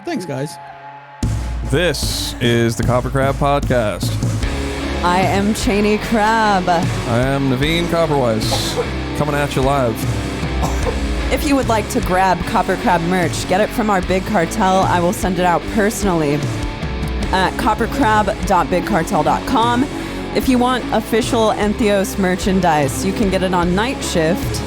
Thanks, guys. This is the KoperCrabb Podcast. I am Cheney Crab. I am Naveen Copperwise, coming at you live. If you would like to grab KoperCrabb merch, get it from our Big Cartel. I will send it out personally at KoperCrabb.BigCartel.com. If you want official ENTHEOS merchandise, you can get it on Night Shift,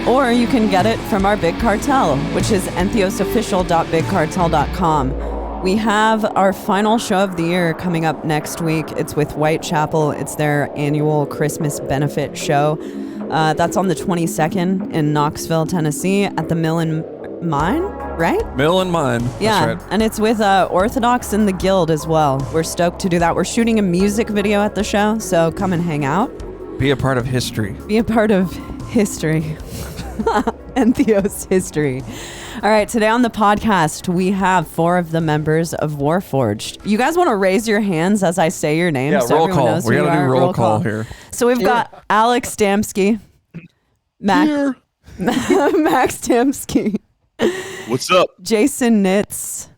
or you can get it from our Big Cartel, which is ENTHEOSofficial.BigCartel.com. We have our final show of the year coming up next week. It's with Whitechapel. It's their annual Christmas benefit show. That's on the 22nd in Knoxville, Tennessee at the Mill and Mine, right? Mill and Mine. Yeah, That's right. And it's with Orthodox and the Guild as well. We're stoked to do that. We're shooting a music video at the show, so come and hang out. Be a part of history. Be a part of history. ENTHEOS history. All right, today on the podcast, we have 4 of the members of Warforged. You guys want to raise your hands as I say your name? Yeah, so roll everyone call. knows We who got to you do are? roll call here. So we've got Alex Damsky, Here. Max Damsky, What's up? Jason Nitz,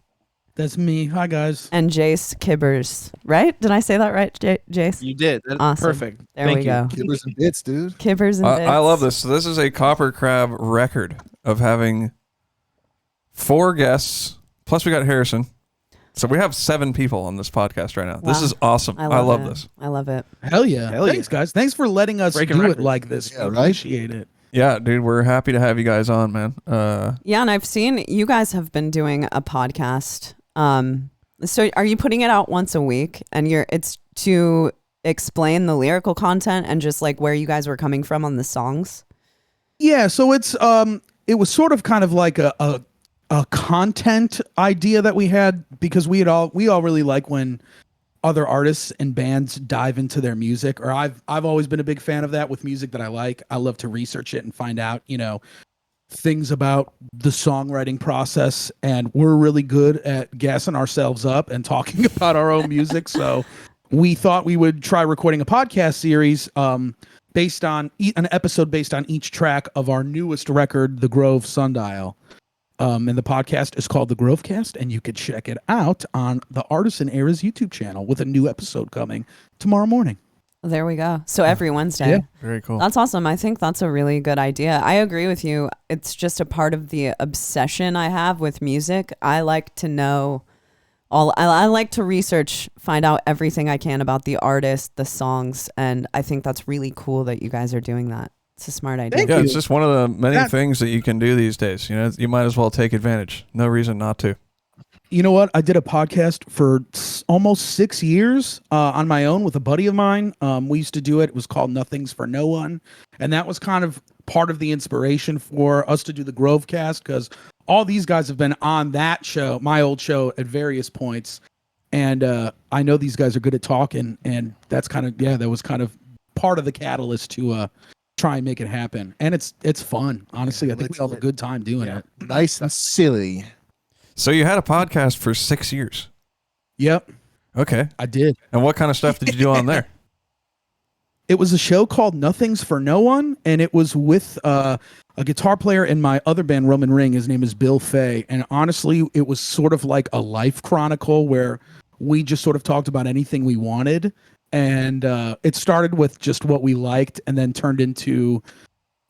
That's me. Hi, guys. and Jace Kibbers. Right? Did I say that right, Jace? You did. Awesome. Perfect. There Thank we you. go. Kibbers and bits, dude. Kibbers and Bits. I love this. So this is a KoperCrabb record of having 4 guests, plus we got Harrison. So we have 7 people on this podcast right now. This Wow. is awesome. I love it. this. I love it. Hell yeah. Hell Thanks, guys. Thanks for letting us Breaking do it records. like this. Yeah, We right? Appreciate it. Yeah, dude, we're happy to have you guys on, man. Yeah, and I've seen you guys have been doing a podcast. So are you putting it out once a week? And it's to explain the lyrical content and just like where you guys were coming from on the songs? Yeah, so it was sort of kind of like a content idea that we had, because we all really like when other artists and bands dive into their music, or I've always been a big fan of that with music that I like. I love to research it and find out, things about the songwriting process, and we're really good at gassing ourselves up and talking about our own music. So we thought we would try recording a podcast series based on an episode based on each track of our newest record, The Grove Sundial. And the podcast is called The Grovecast, and you can check it out on the Artisan Era's YouTube channel with a new episode coming tomorrow morning. There we go. So every Wednesday. Yeah. Very cool. That's awesome. I think that's a really good idea. I agree with you. It's just a part of the obsession I have with music. I like to know I like to research, find out everything I can about the artist, the songs, and I think that's really cool that you guys are doing that. It's a smart idea. Thank Yeah, you. it's just one of the many That- things that you can do these days. You might as well take advantage. No reason not to. You know what? I did a podcast for almost 6 years on my own with a buddy of mine. We used to do it. It was called Nothing's for No One. And that was kind of part of the inspiration for us to do the Grovecast, because all these guys have been on that show, my old show, at various points. And I know these guys are good at talking. And that's kind of, that was kind of part of the catalyst to try and make it happen. And it's fun. Honestly, I think we all have a good time doing it. Nice and silly. So you had a podcast for 6 years. Yep, Okay. I did. And what kind of stuff did you do on there? It was a show called Nothing's for No One, and it was with a guitar player in my other band, Roman Ring. His name is Bill Fay. And honestly, it was sort of like a life chronicle where we just sort of talked about anything we wanted. And it started with just what we liked, and then turned into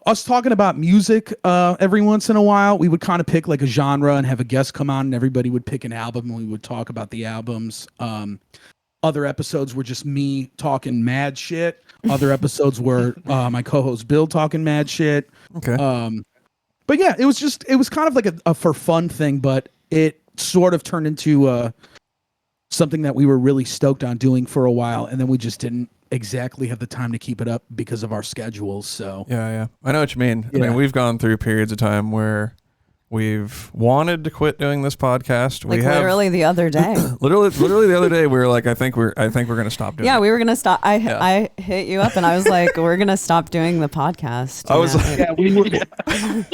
us talking about music every once in a while. We would kind of pick like a genre and have a guest come on, and everybody would pick an album, and we would talk about the albums. Other episodes were just me talking mad shit. Other episodes were my co-host Bill talking mad shit. Okay. But yeah, it was kind of like a for fun thing, but it sort of turned into something that we were really stoked on doing for a while, and then we just didn't exactly have the time to keep it up because of our schedules. So Yeah. I know what you mean. I Yeah. mean, we've gone through periods of time where we've wanted to quit doing this podcast. Like literally the other day. literally the other day we were like, I think we're going to stop doing Yeah, it. we were going to stop. Yeah. I hit you up and I was like, we're going to stop doing the podcast. I was Yeah. like, we were.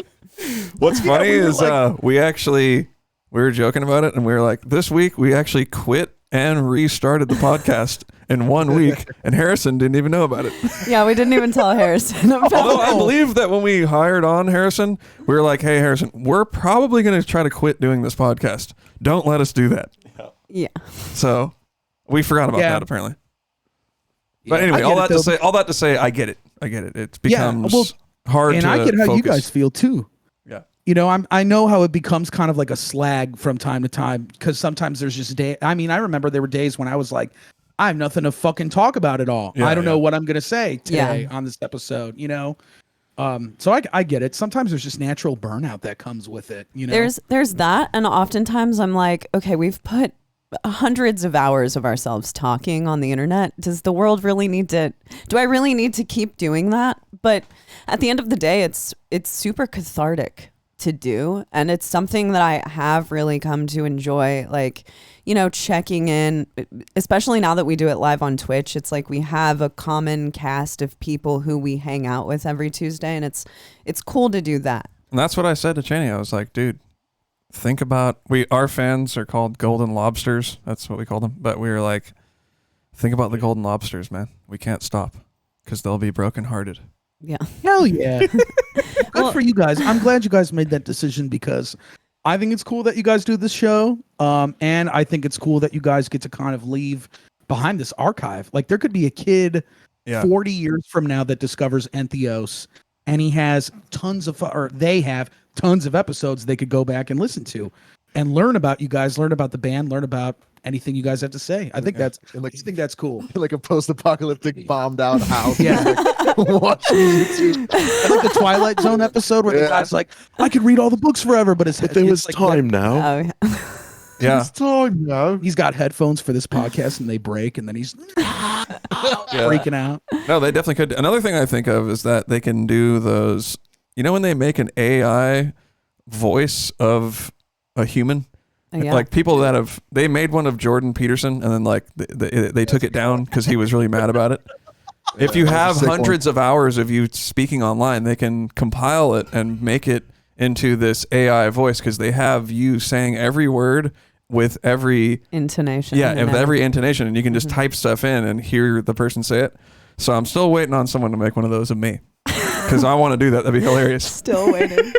what's funny we were is like- we were joking about it, and we were like, this week we actually quit and restarted the podcast. in 1 week, and Harrison didn't even know about it. Yeah, we didn't even tell Harrison about Although I it. believe that when we hired on Harrison, we were like, hey, Harrison, we're probably going to try to quit doing this podcast. Don't let us do that. Yeah. So we forgot about that, apparently. But Yeah, anyway, I all get that to say, I get it. It becomes hard and to I get how you focus. guys feel too. Yeah. You know, I know how it becomes kind of like a slag from time to time because sometimes there's just I remember there were days when I was like, I have nothing to fucking talk about at all. Yeah, I don't know what I'm gonna say today Yeah. on this episode. You know, so I get it. Sometimes there's just natural burnout that comes with it. You know, There's that, and oftentimes I'm like, okay, we've put hundreds of hours of ourselves talking on the internet. Does the world really need to? Do I really need to keep doing that? But at the end of the day, it's super cathartic to do, and it's something that I have really come to enjoy. Like, you know, checking in, especially now that we do it live on Twitch. It's like we have a common cast of people who we hang out with every Tuesday, and it's cool to do that. And that's what I said to Cheney. I was like, dude, think about our fans are called golden lobsters. That's what we call them. But we were like, think about the golden lobsters, man. We can't stop because they'll be brokenhearted. Yeah. hell yeah. Good for you guys. I'm glad you guys made that decision because I think it's cool that you guys do this show. And I think it's cool that you guys get to kind of leave behind this archive. Like there could be a kid 40 years from now that discovers ENTHEOS and he has they have tons of episodes they could go back and listen to and learn about you guys, learn about the band, learn about anything you guys have to say. I think that's cool. Like a post-apocalyptic bombed out house. Yeah. Watching YouTube. Like the Twilight Zone episode where the guy's like, I could read all the books forever, but There was like, time now. Oh, yeah. Yeah. It's time now. He's got headphones for this podcast and they break and then he's freaking out. No, they definitely could. Another thing I think of is that they can do those, you know, when they make an AI voice of a human, Yeah. like people that they made one of Jordan Peterson and then like they took it down because he was really mad about it. If you have hundreds of hours of you speaking online, they can compile it and make it into this AI voice because they have you saying every word with every intonation. yeah, and with every intonation, and you can just type stuff in and hear the person say it. So I'm still waiting on someone to make one of those of me because I want to do that. That'd be hilarious. Still waiting.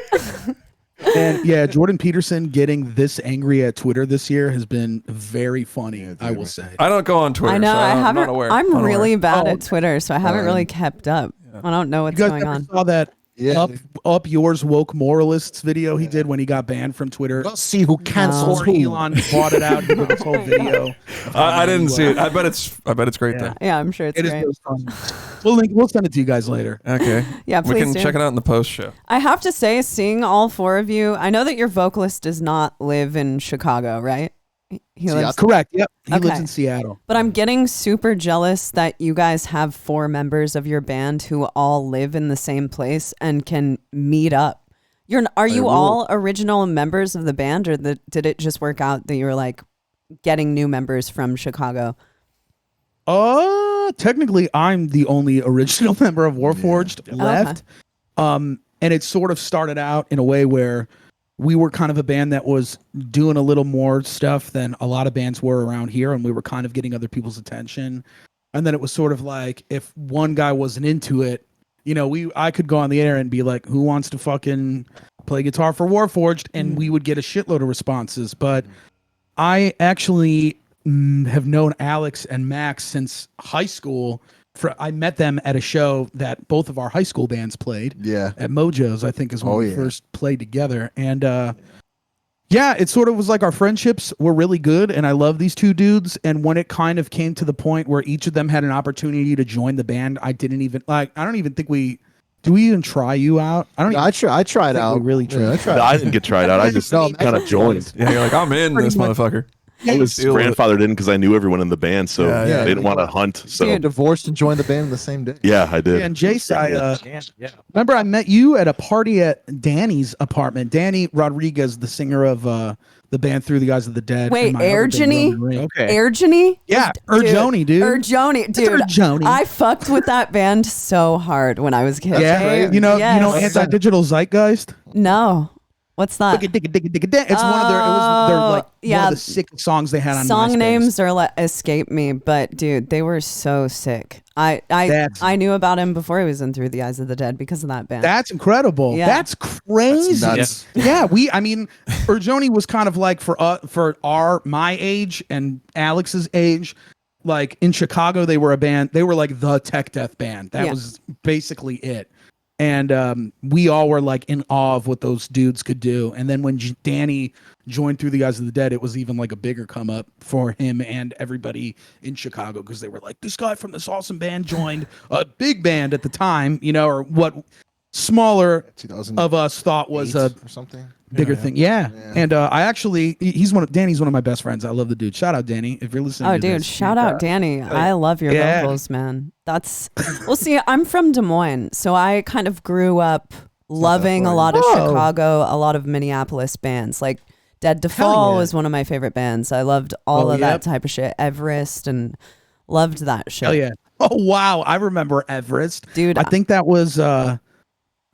And yeah, Jordan Peterson getting this angry at Twitter this year has been very funny, I will say. I don't go on Twitter. I know. So I I'm haven't. not aware. I'm Not really aware. bad at Twitter, so I haven't really kept up. I don't know what's You guys going ever on. saw that Yeah. up yours woke moralists video he did when he got banned from Twitter? Let's see who cancels Or who. Elon bought it out and did this whole video. I didn't see it. I bet it's great Yeah. Yeah, I'm sure it's It is great. really fun. We'll send it to you guys later. though. Okay. Yeah, We please can do. check it out in the post show. I have to say, seeing all four of you, I know that your vocalist does not live in Chicago, right? He lives, Correct. Yep. He Okay. lives in Seattle. but I'm getting super jealous that you guys have 4 members of your band who all live in the same place and can meet up. Are you all original members of the band, or did it just work out that you were like getting new members from Chicago? Technically, I'm the only original member of Warforged left. And it sort of started out in a way where we were kind of a band that was doing a little more stuff than a lot of bands were around here, and we were kind of getting other people's attention. And then it was sort of like, if one guy wasn't into it, you know, I could go on the air and be like, who wants to fucking play guitar for Warforged? And we would get a shitload of responses. But I actually have known Alex and Max since high school. I met them at a show that both of our high school bands played. Yeah. At Mojo's, I think, is when we yeah. first played together. And yeah, it sort of was like our friendships were really good, and I love these two dudes. And when it kind of came to the point where each of them had an opportunity to join the band, I don't even think do we even try you out? I tried out. We really tried. Yeah, I tried. No, I didn't get tried out. I just No, kind of joined. Yeah, you're like, I'm in this Pretty much. motherfucker. I was Deal with it. grandfathered in because I knew everyone in the band, so Yeah, yeah. they didn't want to hunt. So You divorced and joined the band the same day. yeah, I did. And Jace, remember I met you at a party at Danny's apartment. Danny Rodriguez, the singer of the band Through the Eyes of the Dead. Wait, and my other band, Erjani? Roman Reigns. Erjani? Yeah, Erjoni, dude. Erjoni, dude. Erjoni. I fucked with that band so hard when I was a kid. Yeah, They- you know, yes. Anti-Digital Zeitgeist. No. What's that? It's one of their. It was their like one of the sick songs they had on Song MySpace. names are escape me, but dude, they were so sick. I knew about him before he was in Through the Eyes of the Dead because of that band. That's incredible. Yeah. That's crazy. That's nuts. Yeah, I mean, Urjoni was kind of like for my age and Alex's age. Like in Chicago, they were a band. They were like the tech death band. That was basically it. And we all were like in awe of what those dudes could do. And then when Danny joined Through the Eyes of the Dead, it was even like a bigger come up for him and everybody in Chicago because they were like, this guy from this awesome band joined a big band at the time, or what smaller of us thought was a or something. bigger thing. Yeah. And I actually, Danny's one of my best friends. I love the dude. Shout out Danny if you're listening. Oh, to dude, this. shout out Danny. I love your vocals, man. Well, see, I'm from Des Moines, so I kind of grew up loving a lot of Chicago, a lot of Minneapolis bands. Like Dead to Fall was one of my favorite bands. I loved all of that type of shit. Everest, and loved that shit. Hell yeah. Oh, wow. I remember Everest. Dude, I think that was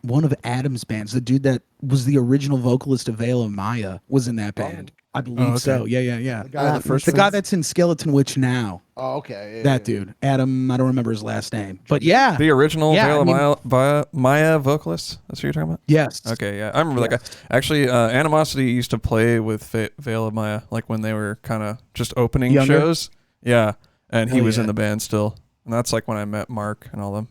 one of Adam's bands. The dude that was the original vocalist of Veil of Maya was in that band. I believe so. Yeah. The guy that's in Skeleton Witch now. Oh, okay. That dude. Adam, I don't remember his last name. But yeah. The original Veil of Maya vocalist? That's what you're talking about? Yes. Okay, yeah. I remember that guy. Actually, Animosity used to play with Veil of Maya, like when they were kind of just opening shows. Yeah. And he was in the band still. And that's like when I met Mark and all them.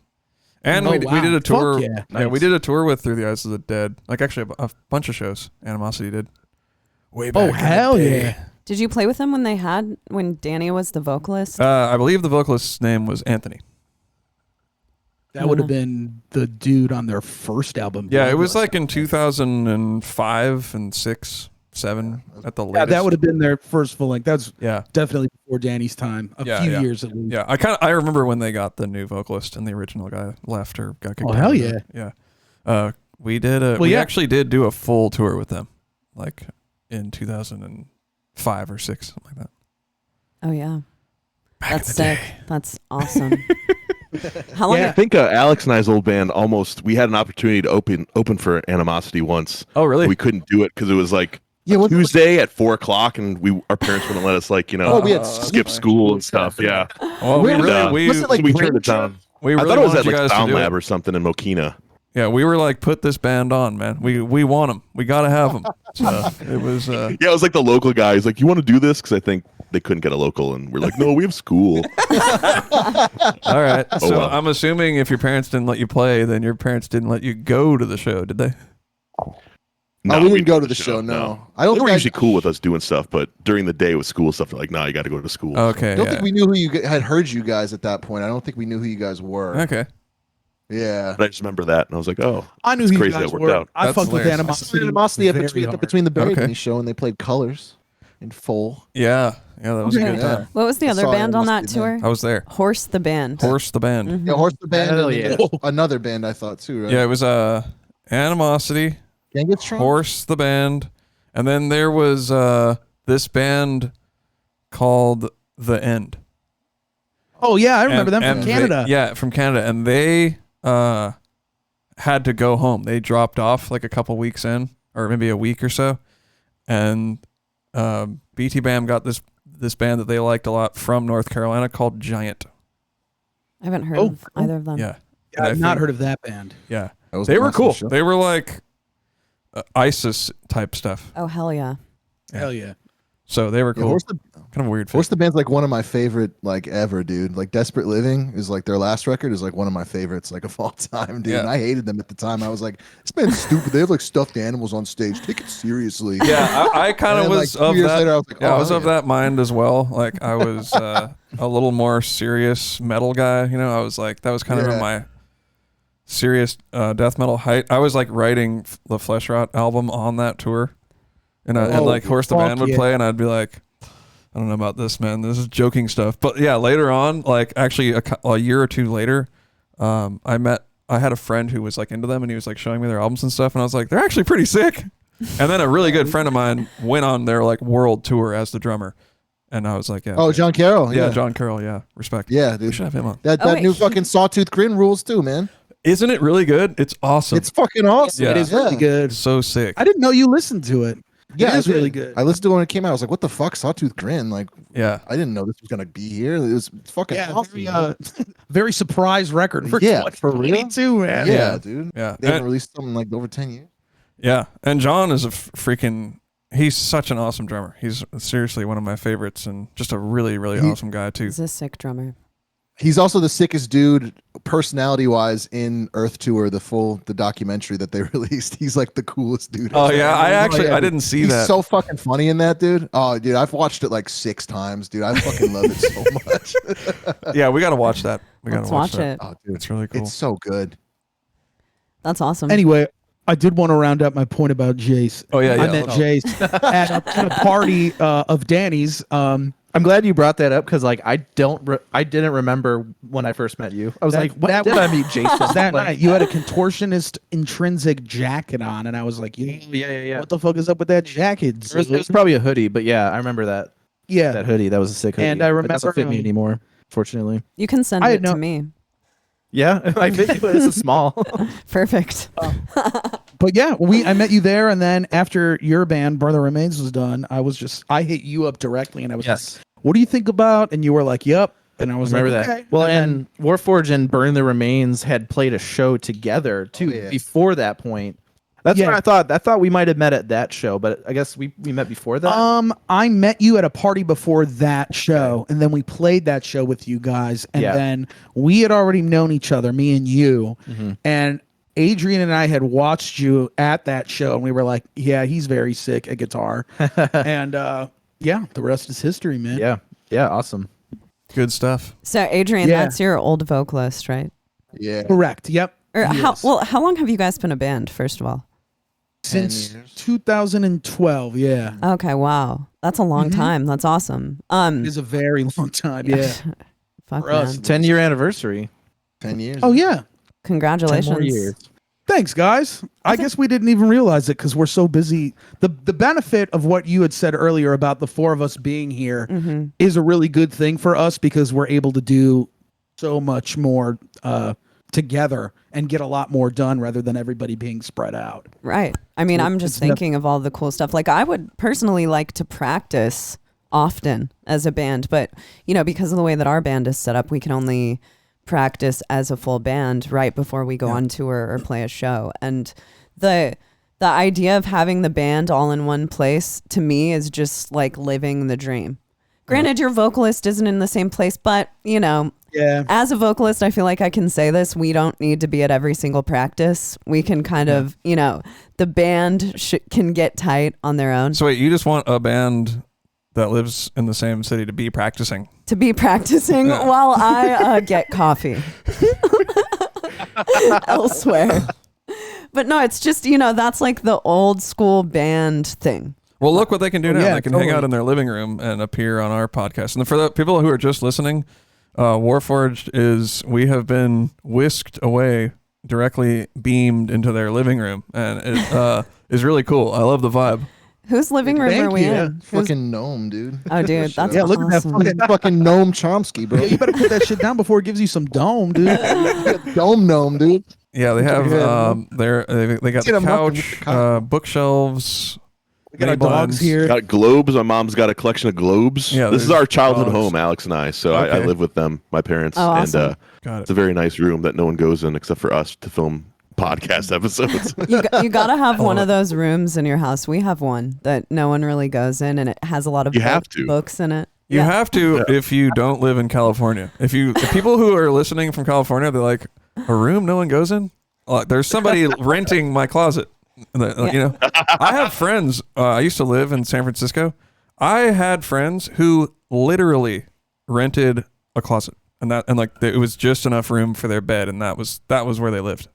And we did a tour. Nice. We did a tour with Through the Eyes of the Dead. Like actually a bunch of shows Animosity did. Way back. Oh, hell yeah. Did you play with them when Danny was the vocalist? I believe the vocalist's name was Anthony. That would have been the dude on their first album. Yeah, it was like in 2005 and 6, 7 at the latest. Yeah, that would have been their first full length. That's Yeah. definitely before Danny's time. A few years at least. Yeah, I remember when they got the new vocalist and the original guy left or got kicked out. Oh, hell yeah. Yeah. We actually did do a full tour with them, like in 2005 or 6, something like that. Oh yeah. That's sick. That's awesome. How long? I think Alex and I's old band we had an opportunity to open for Animosity once. Oh, really? We couldn't do it because it was like Tuesday at 4:00, and our parents wouldn't let us we had skip school and stuff. Yeah. Well, we turned it down. I thought it was at like Sound Lab or something in Mokina. Yeah, we were like, put this band on, man. We want them. We gotta have them. So it was. It was like the local guy. He's like, "You want to do this?" Because I think they couldn't get a local, and we're like, "No, we have school." All right. So well. I'm assuming if your parents didn't let you play, then your parents didn't let you go to the show, did they? No, we didn't go to the show. No, I don't. They think were usually cool with us doing stuff, but during the day with school stuff, they're like, "Nah, you got to go to school." Okay. I don't think we knew who had heard you guys at that point. I don't think we knew who you guys were. Okay. Yeah. But I just remember that, and I was like, "Oh, I knew it's who you crazy guys that worked were. out." I That's fucked with hilarious. Animosity. between the Buried Me show, and they played Colors in full. Yeah, that was a good time. What was the other saw band on that Animosity tour? I was there. Horse the band. Horse the band. Mhm. Yeah, Horse the Band. Hell and yeah. Another band I thought too, right? Yeah, it was Animosity, Genghis-Tron? Horse the band, and then there was this band called The End. Oh yeah, I remember them And from Canada. from Canada, and they had to go home. They dropped off like a couple weeks in, or maybe a week or so, and BT Bam got this band that they liked a lot from North Carolina called Giant. I haven't heard of either of them. Yeah, I've not heard of that band. Yeah, That was they an were awesome cool. show. They were like ISIS type stuff. Oh hell yeah. Yeah. Hell yeah. So they were Yeah, cool. Kind of a weird. Horse the Band's like one of my favorite ever, dude. Like Desperate Living is like their last record is like one of my favorites of all time, dude. Yeah. And I hated them at the time. I was like, this band's stupid. They have like stuffed animals on stage. Take it seriously. Yeah, I kind of And then, was 2 of years that. later, I was like, I oh, was hell of yeah. that mind as well. Like I was a little more serious metal guy. I was like that was kind of in my serious death metal height. I was like writing the Flesh Rot album on that tour, and like Horse the Band would play, and I'd be like, I don't know about this, man. This is joking stuff. But yeah, later on, like actually a year or two later, I had a friend who was like into them, and he was like showing me their albums and stuff, and I was like, they're actually pretty sick. And then a really good friend of mine went on their like world tour as the drummer, and I was like, yeah. Oh, John Carroll. Yeah, John Carroll. Yeah, respect. Yeah, We dude. should have him on. That new fucking Sawtooth Grin rules too, man. Isn't it really good? It's awesome. It's fucking awesome. Yeah. It is really good. so sick. I didn't know you listened to it. Yeah, it is I did. really good. I listened to it when it came out. I was like, "What the fuck, Sawtooth Grin?" Like, Yeah. I didn't know this was gonna be here. It was fucking awesome. very, very surprise record for Yeah, for real? 2022, man. yeah, dude. Yeah. They haven't released something like over 10 years. Yeah. And John is a freaking, he's such an awesome drummer. He's seriously one of my favorites and just a really, really awesome guy too. He's a sick drummer. He's also the sickest dude, personality-wise, in Earth Tour, the documentary that they released. He's like the coolest dude. Oh yeah. I didn't see He's that. so fucking funny in that, dude. Oh, dude, I've watched it like 6 times, dude. I fucking love it so much. Yeah. We got to watch that. We got Let's to watch watch that. it. Oh, dude, It's really cool. it's so good. That's awesome. Anyway, I did want to round up my point about Jace. Oh, yeah, I yeah. met Jace at a party of Danny's. I'm glad you brought that up because like I didn't remember when I first met you. I was like, when did I meet Jason? That night you had a contortionist intrinsic jacket on, and I was like, Yeah. what the fuck is up with that jacket? It was probably a hoodie, but yeah, I remember that Yeah, hoodie. That was a sick hoodie. And I But remember, that doesn't fit me anymore, fortunately. You can send I it had to no- me. Yeah, I think this is small. Perfect. but yeah, I met you there, and then after your band Brother Remains was done, I hit you up directly, and I was like, what do you think about? And you were like, yep. And I was Remember like, that. okay. Well, and and Warforged and Burn the Remains had played a show together too yeah. before that point. That's Yeah. what I thought. I thought we might have met at that show, but I guess we met before that. I met you at a party before that show, and then we played that show with you guys, and then we had already known each other, me and you, and Adrian and I had watched you at that show, and we were like, yeah, he's very sick at guitar, and yeah, the rest is history, man. Yeah, awesome. Good stuff. So Adrian, Yeah. that's your old vocalist, right? Yeah. Correct. Yep. Or Yes. how long have you guys been a band, first of all? Since 10 years. 2012, yeah. Okay, wow. That's a long time. That's awesome. It is a very long time, yeah. Fuck, For us, man. 10-year anniversary. 10 years. Oh, yeah. 10 Congratulations. more years. Thanks, guys. I guess we didn't even realize it because we're so busy. The benefit of what you had said earlier about the 4 of us being here is a really good thing for us because we're able to do so much more together and get a lot more done rather than everybody being spread out. Right. I mean, I'm it's just thinking of all the cool stuff. Like, I would personally like to practice often as a band, but, you know, because of the way that our band is set up, we can only practice as a full band right before we go on tour or play a show. And the idea of having the band all in one place, to me, is just like living the dream. Granted, your vocalist isn't in the same place, but, you know, as a vocalist, I feel like I can say this. We don't need to be at every single practice. We can kind of, you know, the band can get tight on their own. So wait, you just want a band that lives in the same city to be practicing? To be practicing while I get coffee elsewhere. But no, it's just, you know, that's like the old school band thing. Well, look what they can do now. yeah, They can hang out totally. in their living room and appear on our podcast. And for the people who are just listening, Warforged we have been whisked away, directly beamed into their living room, and it is really cool. I love the vibe. Whose living room Thank are we you. in? Who's- Fucking gnome, dude. Oh, dude, that's Yeah, look at that awesome. Fucking gnome Chomsky, bro. Yeah, you better put that shit down before it gives you some dome, dude. Dome gnome, dude. Yeah, they have they got Get the 'em up with couch, the couch. bookshelves. We got our mini dogs blinds. here. Got globes. My mom's got a collection of globes. Yeah, This is there's our childhood dogs. home, Alex and I. So I Okay. live with them, my parents, Oh, awesome. and Got it's it. a very nice room that no one goes in except for us to film podcast episodes. You got to have one of those rooms in your house. We have one that no one really goes in, and it has a lot of You have to. books in it. You have to if you don't live in California. If people who are listening from California, they're like, a room no one goes in? There's somebody renting my closet. You know, I have friends. I used to live in San Francisco. I had friends who literally rented a closet, and it was just enough room for their bed, and that was where they lived.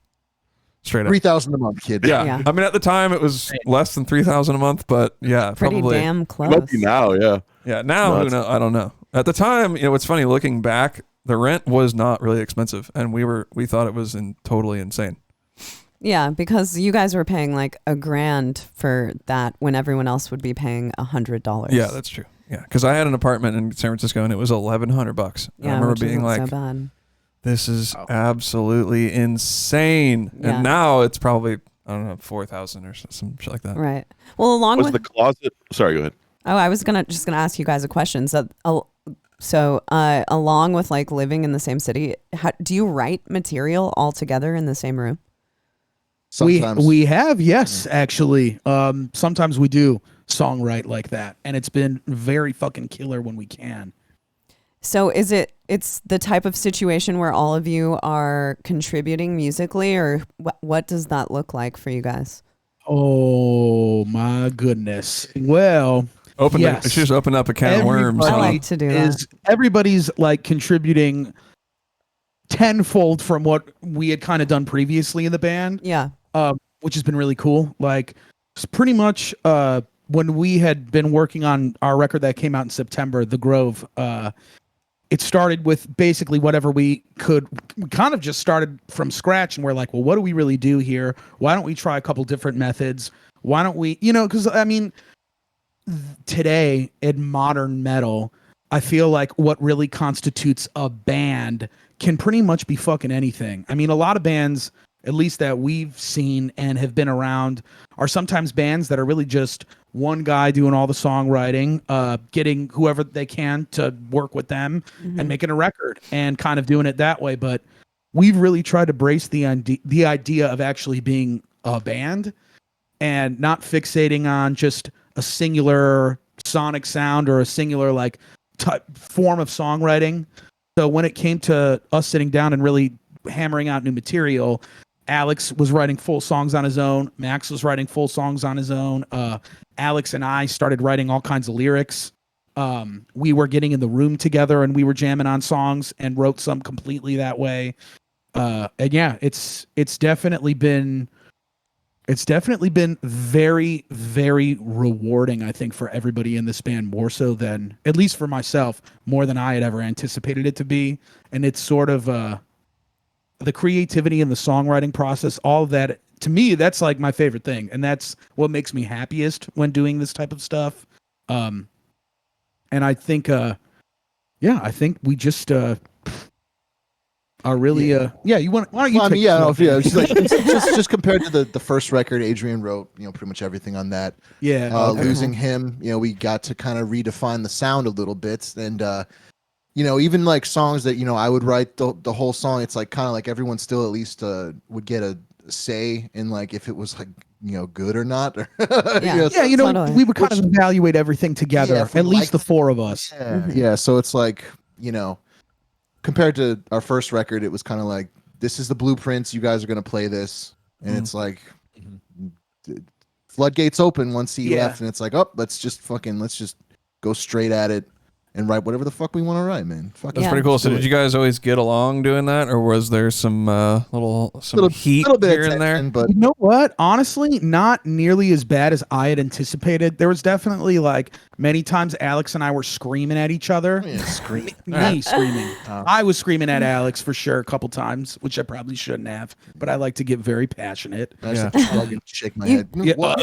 Straight up. $3,000 a month, kid. Yeah. Yeah. I mean, at the time it was less than $3,000 a month, but yeah, Pretty probably. damn It close. might be now, yeah. Yeah, now who Nuts. know? I don't know. At the time, you know, it's funny looking back. The rent was not really expensive, and we thought it was totally insane. Yeah, because you guys were paying like $1,000 for that when everyone else would be paying $100. Yeah, that's true. Yeah, because I had an apartment in San Francisco, and it was $1,100. Yeah, I remember which being isn't like, so bad. This is absolutely insane. Yeah. And now it's probably, I don't know, 4,000 or some shit like that. Right. Well, along Was with the closet? Sorry, go ahead. Oh, I was just gonna ask you guys a question. So, along with like living in the same city, do you write material all together in the same room? Sometimes. We have, yes, actually. Sometimes we do songwrite like that, and it's been very fucking killer when we can. So it's the type of situation where all of you are contributing musically, or what does that look like for you guys? Oh my goodness. Well, yes. Just open up a can of worms. I like to do that. Everybody's like contributing tenfold from what we had kind of done previously in the band. Yeah. Which has been really cool. Like, it's pretty much when we had been working on our record that came out in September, The Grove, it started with basically whatever we could. We kind of just started from scratch, and we're like, well, what do we really do here? Why don't we try a couple different methods? Why don't we, because I mean, today in modern metal, I feel like what really constitutes a band can pretty much be fucking anything. I mean, a lot of bands, at least that we've seen and have been around, are sometimes bands that are really just one guy doing all the songwriting, getting whoever they can to work with them and making a record and kind of doing it that way. But we've really tried to brace the idea of actually being a band and not fixating on just a singular sonic sound or a singular like type form of songwriting. So when it came to us sitting down and really hammering out new material, Alex was writing full songs on his own. Max was writing full songs on his own. Alex and I started writing all kinds of lyrics. We were getting in the room together and we were jamming on songs and wrote some completely that way. And yeah, it's definitely been very, very rewarding, I think, for everybody in this band, more so than, at least for myself, more than I had ever anticipated it to be. And it's sort of the creativity and the songwriting process, all of that, to me, that's like my favorite thing. And that's what makes me happiest when doing this type of stuff. And I think, I think we just are really, why don't you just compared to the first record, Adrian wrote, pretty much everything on that. Yeah. Losing him, we got to kind of redefine the sound a little bit. And, even like songs that, I would write the whole song. It's like kind of like everyone still at least would get a say in like if it was like, good or not. Totally. We would kind of evaluate everything together, at least the four of us. Yeah. So it's like, compared to our first record, it was kind of like, this is the blueprints. You guys are going to play this. And it's like, floodgates open once he left. And it's like, let's just go straight at it and write whatever the fuck we want to write, man. That's pretty cool. So did you guys always get along doing that? Or was there some heat here and there? But you know what? Honestly, not nearly as bad as I had anticipated. There was definitely like many times Alex and I were screaming at each other. Screaming. Me screaming. I was screaming at Alex for sure a couple times, which I probably shouldn't have, but I like to get very passionate. I just shake my head. Yeah, whoa.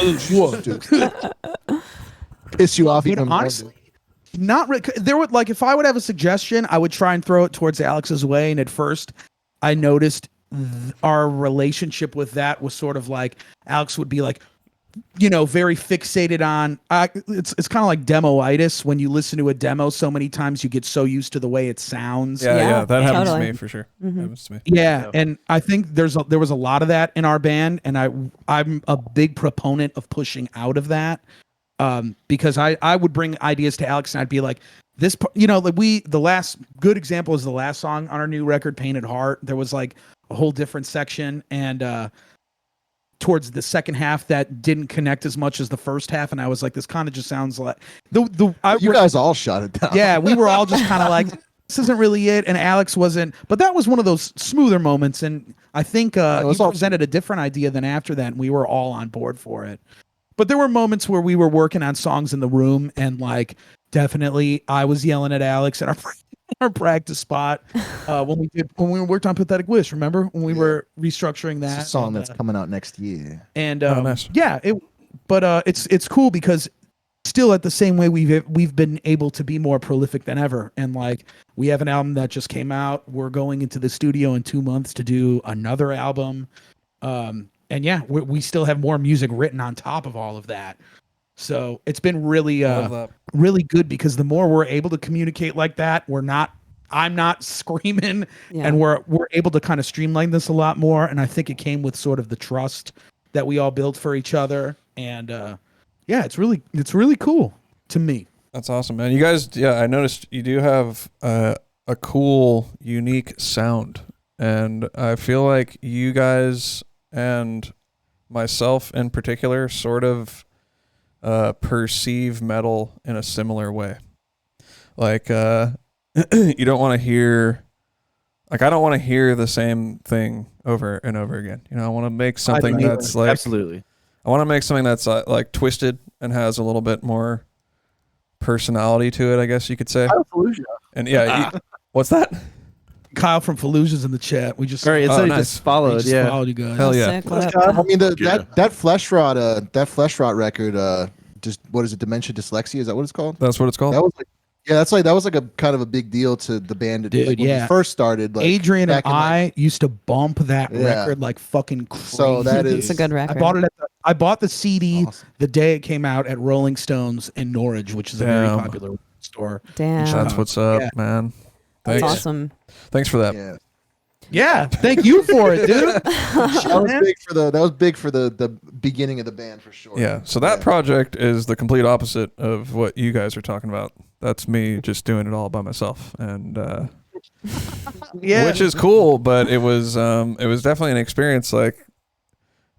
Piss you off even honestly. Not really. There would like if I would have a suggestion, I would try and throw it towards Alex's way. And at first, I noticed our relationship with that was sort of like Alex would be like, very fixated on. It's kind of like demo-itis. When you listen to a demo so many times, you get so used to the way it sounds. Yeah, that happens to me for sure. Happens to me. Yeah, and I think there was a lot of that in our band, and I'm a big proponent of pushing out of that. Because I would bring ideas to Alex and I'd be like, this, the last good example is the last song on our new record, Painted Heart. There was like a whole different section and towards the second half that didn't connect as much as the first half. And I was like, this kind of just sounds like you guys all shot it down. Yeah, we were all just kind of like, this isn't really it. And Alex wasn't, but that was one of those smoother moments. And I think he presented a different idea than after that. And we were all on board for it. But there were moments where we were working on songs in the room and like definitely I was yelling at Alex at our practice spot when we worked on Pathetic Wish, remember? When we were restructuring that. It's a song that's coming out next year. And nice. it's cool because still at the same way we've been able to be more prolific than ever. And like we have an album that just came out. We're going into the studio in 2 months to do another album. And yeah, we still have more music written on top of all of that. So it's been really really good, because the more we're able to communicate like that, I'm not screaming, and we're able to kind of streamline this a lot more. And I think it came with sort of the trust that we all built for each other. And yeah, it's really cool to me. That's awesome, man. You guys, I noticed you do have a cool, unique sound, and I feel like you guys and myself in particular sort of perceive metal in a similar way. Like, you don't want to hear, like, I don't want to hear the same thing over and over again. You know, I want to make something that's like, absolutely. I want to make something that's like twisted and has a little bit more personality to it, I guess you could say. And what's that? Kyle from Fallujah's in the chat. We just Sorry, it's nice. Just followed. followed you guys. Hell yeah. I mean, that flesh rot record, just what is it? Dementia Dyslexia? Is that what it's called? That's what it's called. That was like, that was like a kind of a big deal to the band. Dude, like, when we first started. Like, Adrian and I used to bump that record like fucking crazy. So that is, it's a good record. I bought the CD the day it came out at Rolling Stones in Norwich, which is a very popular store. Damn, that's what's up, man. That's awesome. Thanks for that. Yeah, thank you for it, dude. That was big for the beginning of the band for sure. Yeah. So that project is the complete opposite of what you guys are talking about. That's me just doing it all by myself, and which is cool. But it was definitely an experience. Like,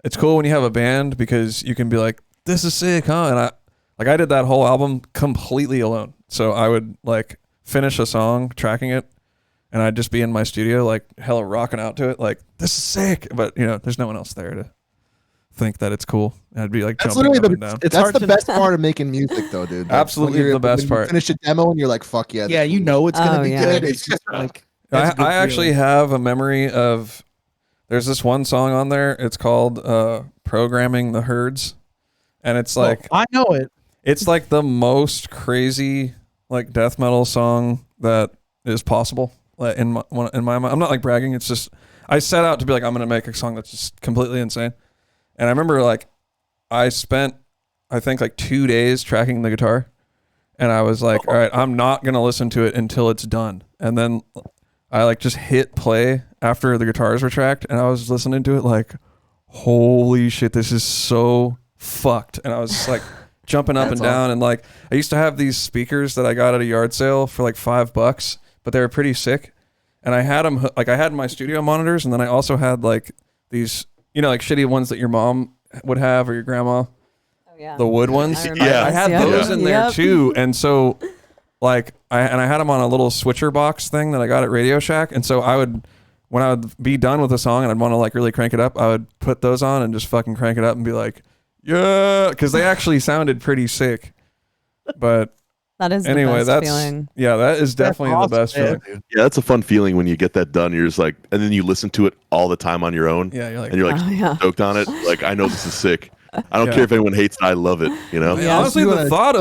it's cool when you have a band, because you can be like, "This is sick, huh?" And I did that whole album completely alone. So I would like finish a song, tracking it, and I'd just be in my studio, like hella rocking out to it, like, this is sick. But you know, there's no one else there to think that it's cool. And I'd be like jumping up and down. That's the best part of making music, though, dude. Absolutely the best part. You finish a demo and you're like, "Fuck yeah!" Yeah, you know it's gonna be good. It's just like I actually have a memory of. There's this one song on there. It's called "Programming the Herds," and it's like I know it. It's like the most crazy like death metal song that is possible. In my mind, I'm not like bragging. It's just I set out to be like, I'm gonna make a song that's just completely insane. And I remember like I spent I think like 2 days tracking the guitar, and I was like, all right, I'm not gonna listen to it until it's done. And then I like just hit play after the guitars were tracked, and I was listening to it like, holy shit, this is so fucked. And I was just like jumping up and down. And like I used to have these speakers that I got at a yard sale for like $5, but they were pretty sick. And I had them like I had my studio monitors, and then I also had like these, you know, like shitty ones that your mom would have or your grandma. Yeah. The wood ones. I had those in there too. And so like I had them on a little switcher box thing that I got at Radio Shack. And so when I would be done with a song and I'd want to like really crank it up, I would put those on and just fucking crank it up and be like, yeah, because they actually sounded pretty sick. But that is anyway, the best feeling. Yeah, that is definitely awesome, the best feeling. Yeah, that's a fun feeling when you get that done. You're just like, and then you listen to it all the time on your own. Yeah, you're like, and you're like stoked on it. Like, I know this is sick. I don't care if anyone hates it. I love it. You know. Yeah, honestly, the thought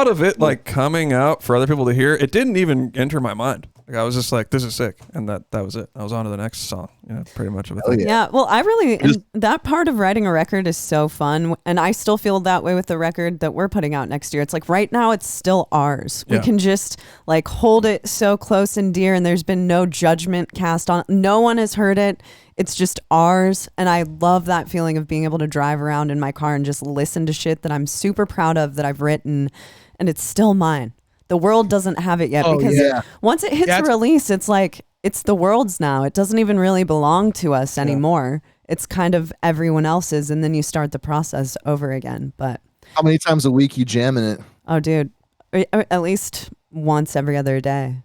of it like coming out for other people to hear, it didn't even enter my mind. Like I was just like, this is sick, and that was it. I was on to the next song. You know, pretty much of it. Yeah. Well, I really that part of writing a record is so fun, and I still feel that way with the record that we're putting out next year. It's like right now it's still ours. We can just like hold it so close and dear, and there's been no judgment cast on. No one has heard it. It's just ours, and I love that feeling of being able to drive around in my car and just listen to shit that I'm super proud of that I've written, and it's still mine. The world doesn't have it yet because once it hits release, it's like it's the world's now. It doesn't even really belong to us anymore. It's kind of everyone else's, and then you start the process over again. But how many times a week you jamming it? Oh, dude, at least once every other day.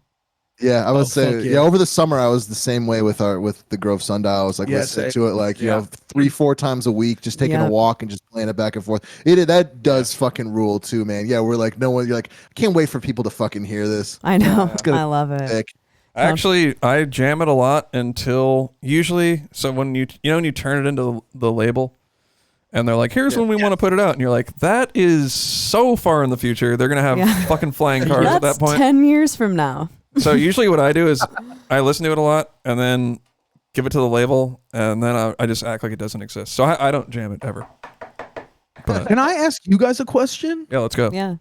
Yeah, I would say over the summer I was the same way with the Grove Sundial. I was like listening to it like 3-4 times a week, just taking a walk and just playing it back and forth. That does fucking rule too, man. Yeah, we're like you're like, I can't wait for people to fucking hear this. I know. I love it. Sick. Actually, I jam it a lot until usually. So when you turn it into the label, and they're like, here's when we want to put it out. And you're like, that is so far in the future. They're going to have fucking flying cars at that point. 10 years from now. So usually what I do is I listen to it a lot and then give it to the label, and then I just act like it doesn't exist. So I don't jam it ever. But, Can I ask you guys a question? yeah, let's go. Yeah.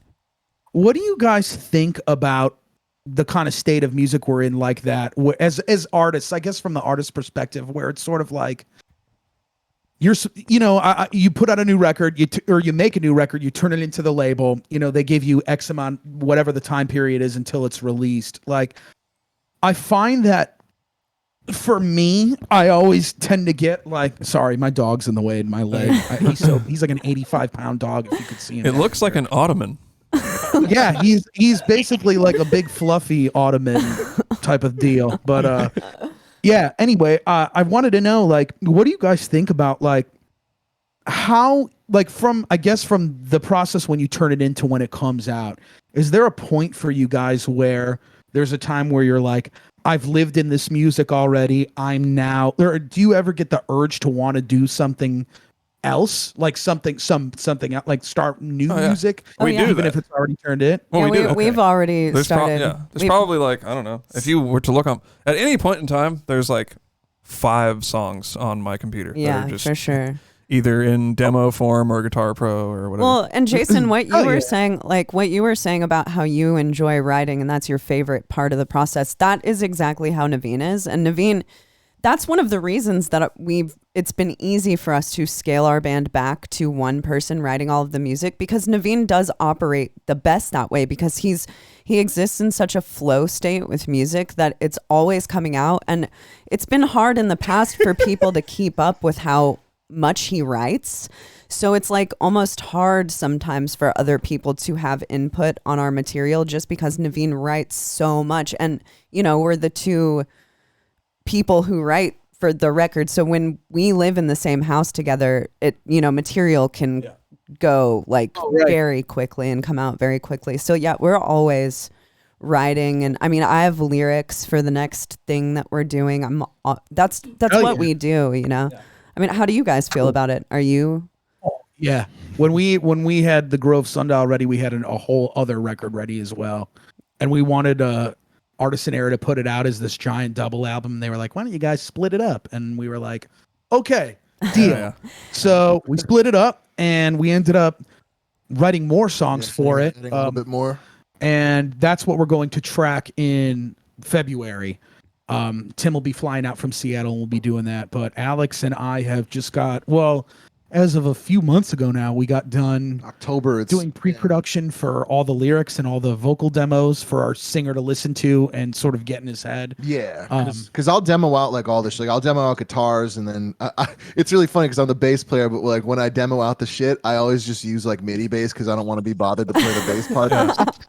What do you guys think about the kind of state of music we're in like that? As artists, I guess from the artist perspective, where it's sort of like, you put out a new record, you make a new record, you turn it into the label, they give you X amount, whatever the time period is until it's released. Like, I find that for me, I always tend to get like, sorry, my dog's in the way in my leg. He's like an 85-pound dog, if you could see him. It looks like an ottoman. Yeah, he's basically like a big fluffy ottoman type of deal. But yeah, anyway, I wanted to know, like, what do you guys think about, like, how, like, from the process when you turn it into when it comes out, is there a point for you guys where there's a time where you're like, I've lived in this music already, I'm now, or do you ever get the urge to want to do something else, like something else, like start new music? We do even that. if it's already turned in. Well, we do. We've already started. There's probably like, I don't know, if you were to look on at any point in time, there's like 5 songs on my computer. Yeah, that are just for sure. Either in demo form or Guitar Pro or whatever. Well, and Jason, what you were saying, like what you were saying about how you enjoy writing and that's your favorite part of the process, that is exactly how Naveen is. And Naveen, that's one of the reasons that it's been easy for us to scale our band back to one person writing all of the music, because Naveen does operate the best that way, because he exists in such a flow state with music that it's always coming out. And it's been hard in the past for people to keep up with how much he writes. So it's like almost hard sometimes for other people to have input on our material, just because Naveen writes so much. And, we're the two people who write for the record. So when we live in the same house together, material can go like very quickly and come out very quickly. So yeah, we're always writing. And I mean, I have lyrics for the next thing that we're doing. That's what we do, Yeah. I mean, how do you guys feel about it? Are you? Yeah. When we had the Grove Sundial ready, we had a whole other record ready as well. And we wanted Artisan Era to put it out as this giant double album. They were like, why don't you guys split it up? And we were like, okay, deal. Yeah. So we split it up, and we ended up writing more songs for it. A little bit more. And that's what we're going to track in February. Tim will be flying out from Seattle and we'll be doing that. But Alex and I have just got, as of a few months ago now, we got done October. Doing pre-production for all the lyrics and all the vocal demos for our singer to listen to and sort of get in his head. Yeah, because I'll demo out like all this. Like I'll demo out guitars, and then it's really funny because I'm the bass player. But like when I demo out the shit, I always just use like MIDI bass because I don't want to be bothered to play the bass part.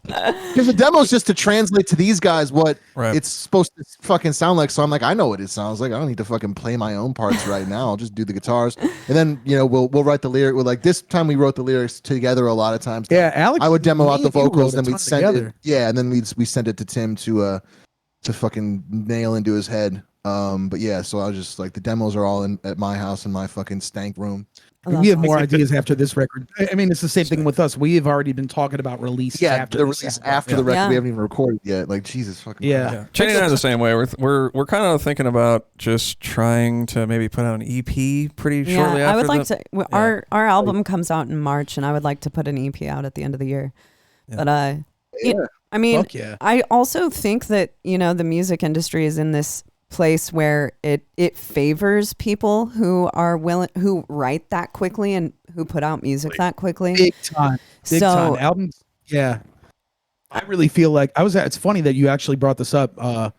Because the demo's just to translate to these guys what it's supposed to fucking sound like. So I'm like, I know what it sounds like. I don't need to fucking play my own parts right now. I'll just do the guitars, and then we'll write the lyric. Well, like this time we wrote the lyrics together a lot of times. Yeah, Alex. I would demo out the vocals, then we'd send together. it. Yeah, and then we send it to Tim to fucking nail into his head. But yeah, so I was just like, the demos are all at my house in my fucking stank room. We have more ideas after this record. I mean, it's the same thing with us. We have already been talking about releases. After the release, after the record, we haven't even recorded yet. Like Jesus fucking. Yeah. Cheney and I are the same way. We're kind of thinking about just trying to maybe put out an EP pretty shortly after. I would like to. Our album comes out in March, and I would like to put an EP out at the end of the year. Yeah. But I mean, I also think that the music industry is in this place where it favors people who are who write that quickly and who put out music that quickly. Big time. Albums. Yeah. I really feel like it's funny that you actually brought this up. I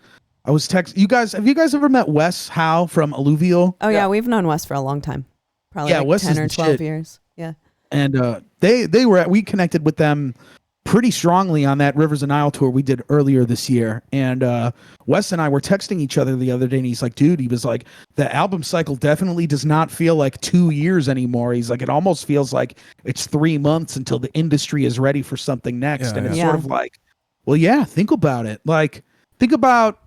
was have you guys ever met Wes Howe from Alluvial? Oh yeah, we've known Wes for a long time. Probably like Wes 10 or 12 shit. years. Yeah. And we connected with them pretty strongly on that Rivers of Nile tour we did earlier this year. And Wes and I were texting each other the other day, and he's like, dude, he was like, the album cycle definitely does not feel like 2 years anymore. He's like, it almost feels like it's 3 months until the industry is ready for something next. And it's sort of like, well, yeah, think about it. Like, think about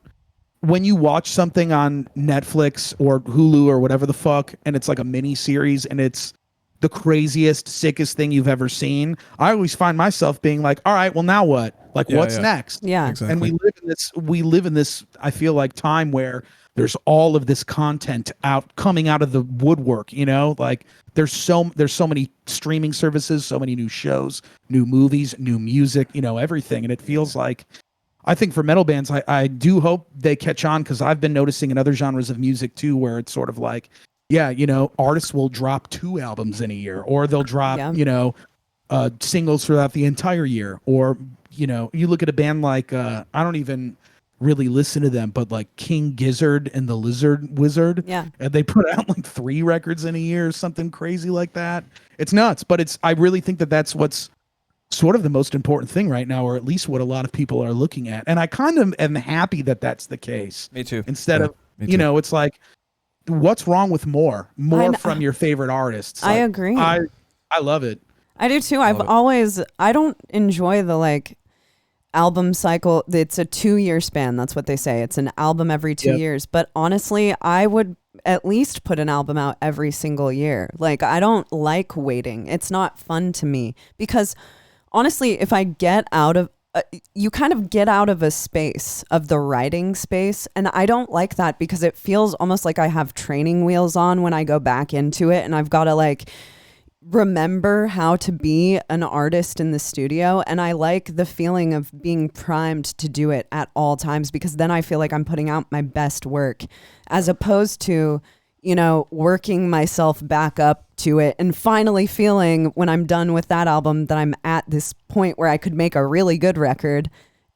when you watch something on Netflix or Hulu or whatever the fuck, and it's like a mini series, and it's the craziest, sickest thing you've ever seen, I always find myself being like, all right, well, now what? Like, what's next? Yeah. Exactly. And we live in this, I feel like, time where there's all of this content coming out of the woodwork, like there's so many streaming services, so many new shows, new movies, new music, everything. And it feels like, I think for metal bands, I do hope they catch on, because I've been noticing in other genres of music too, where it's sort of like, artists will drop 2 albums in a year, or they'll drop, singles throughout the entire year. Or, you look at a band like, I don't even really listen to them, but like King Gizzard and the Lizard Wizard, and they put out like 3 records in a year or something crazy like that. It's nuts, but I really think that that's what's sort of the most important thing right now, or at least what a lot of people are looking at. And I kind of am happy that that's the case. Me too. Instead of, it's like, what's wrong with more from your favorite artists? I agree. I love it. I do too. I don't enjoy the like album cycle. It's a 2-year span. That's what they say. It's an album every 2 years. But honestly, I would at least put an album out every single year. Like, I don't like waiting. It's not fun to me, because honestly, if I get out of, you kind of get out of a space of the writing space. And I don't like that, because it feels almost like I have training wheels on when I go back into it. And I've got to like remember how to be an artist in the studio. And I like the feeling of being primed to do it at all times, because then I feel like I'm putting out my best work, as opposed to, working myself back up to it and finally feeling when I'm done with that album that I'm at this point where I could make a really good record,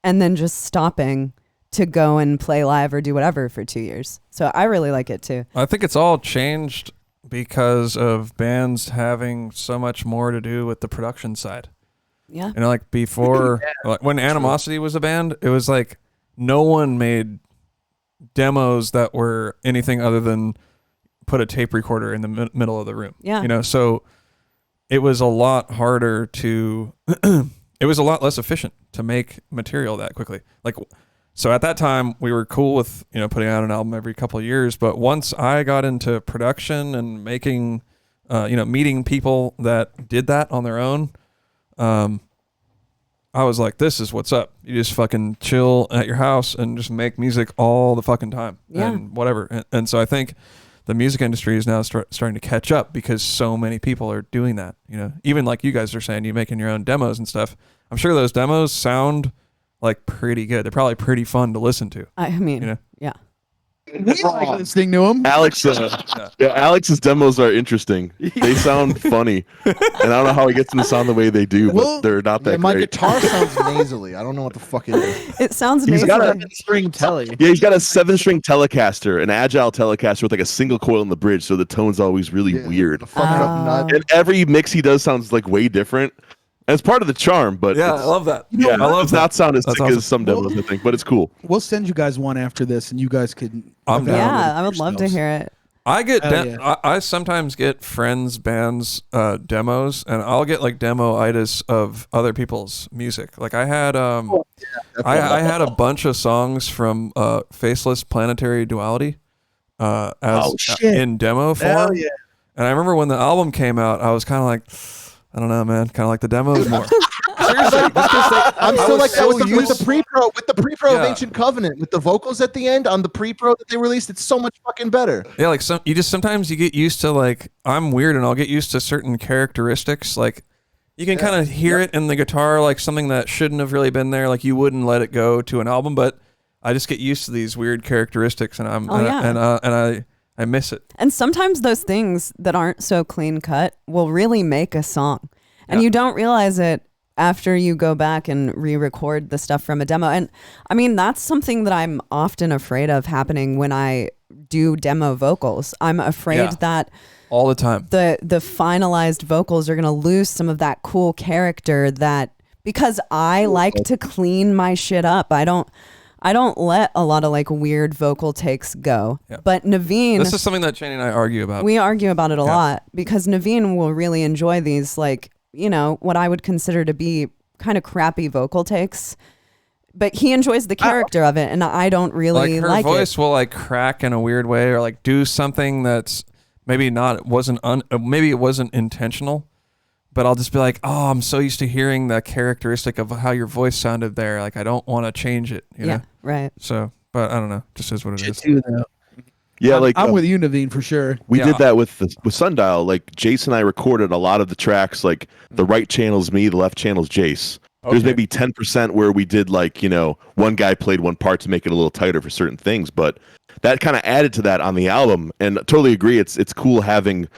and then just stopping to go and play live or do whatever for 2 years. So I really like it too. I think it's all changed because of bands having so much more to do with the production side. Yeah. Like before, like when Animosity was a band, it was like no one made demos that were anything other than put a tape recorder in the middle of the room. Yeah. So it was a lot harder to, it was a lot less efficient to make material that quickly. Like, so at that time we were cool with, putting out an album every couple of years. But once I got into production and making, meeting people that did that on their own, I was like, this is what's up. You just fucking chill at your house and just make music all the fucking time and whatever. And so I think the music industry is now starting to catch up, because so many people are doing that. Even like you guys are saying, you're making your own demos and stuff. I'm sure those demos sound like pretty good. They're probably pretty fun to listen to. I mean, yeah. We like listening to him. Alex's demos are interesting. They sound funny, and I don't know how he gets them to sound the way they do, but they're not that my great. guitar sounds nasally. I don't know what the fuck it is. It sounds He's nasally. got a 7-string telly. Yeah, he's got a 7-string Telecaster, an Agile Telecaster with like a single coil in the bridge, so the tone's always really weird. The fucked up nut. And every mix he does sounds like way different. And it's part of the charm, but Yeah, I love that. I love not sound as That's sick awesome. as some demos, I think, but it's cool. We'll send you guys one after this, and you guys could. I'm down. Yeah, I would love to hear it. I get Hell I sometimes get friends' bands demos, and I'll get like demo-itis of other people's music. Like I had I had a bunch of songs from Faceless Planetary Duality in demo form. Hell yeah. And I remember when the album came out, I was kind of like, I don't know, man, kind of like the demos more. Seriously, I'm still like that with the pre-pro of Yeah. Ancient Covenant, with the vocals at the end on the pre-pro that they released. It's so much fucking better. Yeah, like sometimes you get used to, like, I'm weird and I'll get used to certain characteristics. Like you can kind of hear it in the guitar, like something that shouldn't have really been there. Like you wouldn't let it go to an album, but I just get used to these weird characteristics, and I miss it. And sometimes those things that aren't so clean cut will really make a song. And you don't realize it after you go back and re-record the stuff from a demo. And I mean, that's something that I'm often afraid of happening when I do demo vocals. I'm afraid that all the time the finalized vocals are going to lose some of that cool character, that because I like to clean my shit up. I don't let a lot of like weird vocal takes go. Yeah. But Naveen, this is something that Cheney and I argue about. We argue about it a lot, because Naveen will really enjoy these, like, you know, what I would consider to be kind of crappy vocal takes. But he enjoys the character of it, and I don't really like her like voice it. will like crack in a weird way, or like do something that's maybe not, maybe it wasn't intentional, but I'll just be like, oh, I'm so used to hearing the characteristic of how your voice sounded there. Like, I don't want to change it. You know? Right. So, but I don't know. Just is what it is. Too, though. Yeah, I'm with you, Naveen, for sure. We did that with Sundial. Like Jace and I recorded a lot of the tracks. Like the right channel's me, the left channel's Jace. There's maybe 10% where we did like, one guy played one part to make it a little tighter for certain things, but that kind of added to that on the album. And I totally agree. It's cool having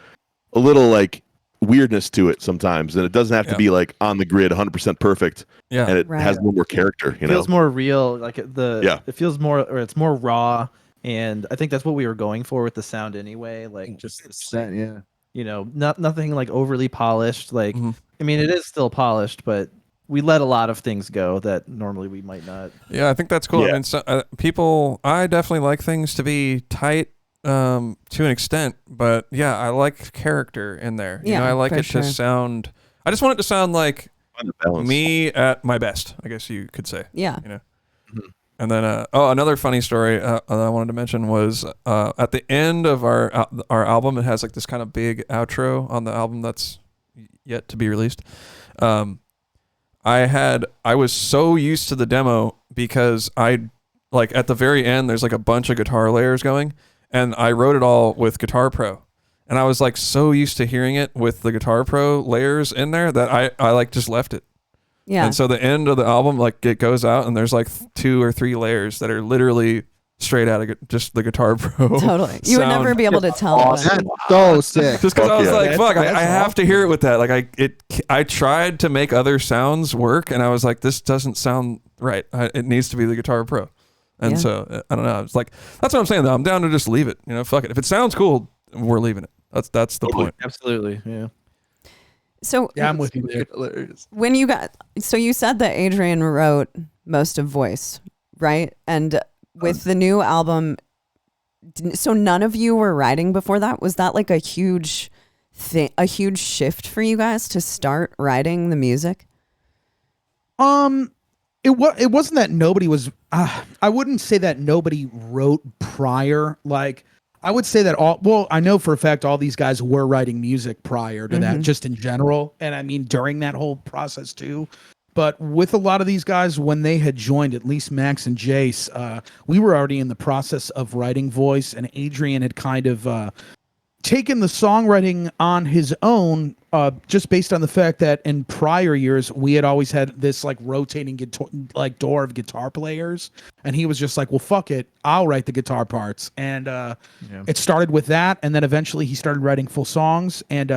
a little like weirdness to it sometimes, and it doesn't have to be like on the grid 100% perfect. Yeah, and it has a little more character. It feels more real. Like it feels more, or it's more raw. And I think that's what we were going for with the sound anyway. Like just the set, nothing like overly polished. Like I mean, it is still polished, but we let a lot of things go that normally we might not. Yeah, I think that's cool. Yeah. I mean, I definitely like things to be tight to an extent, but yeah, I like character in there. I like it to sound. I just want it to sound like me at my best, I guess you could say. Yeah. And then, another funny story that I wanted to mention was at the end of our album, it has like this kind of big outro on the album that's yet to be released. I was so used to the demo because at the very end, there's like a bunch of guitar layers going, and I wrote it all with Guitar Pro. And I was like so used to hearing it with the Guitar Pro layers in there that I like just left it. Yeah. And so the end of the album, like it goes out and there's like 2 or 3 layers that are literally straight out of just the Guitar Pro. Totally. You would never be able to tell. Awesome. So sick. Just because I was like, fuck, I have to hear it with that. Like I tried to make other sounds work, and I was like, this doesn't sound right. It needs to be the Guitar Pro. And so I don't know. It's like, that's what I'm saying though. I'm down to just leave it. Fuck it. If it sounds cool, we're leaving it. That's the point. Absolutely. Yeah. So yeah, I'm with you there. When you said that Adrian wrote most of voice, right? And with the new album, so none of you were writing before that? Was that like a huge shift for you guys to start writing the music? It wasn't that nobody was. I wouldn't say that nobody wrote prior. Like, I would say that I know for a fact all these guys were writing music prior to that, just in general. And I mean, during that whole process too. But with a lot of these guys, when they had joined, at least Max and Jace, we were already in the process of writing voice, and Adrian had kind of taken the songwriting on his own, just based on the fact that in prior years we had always had this like rotating door of guitar players, and he was just like, well, fuck it, I'll write the guitar parts. And it started with that, and then eventually he started writing full songs, and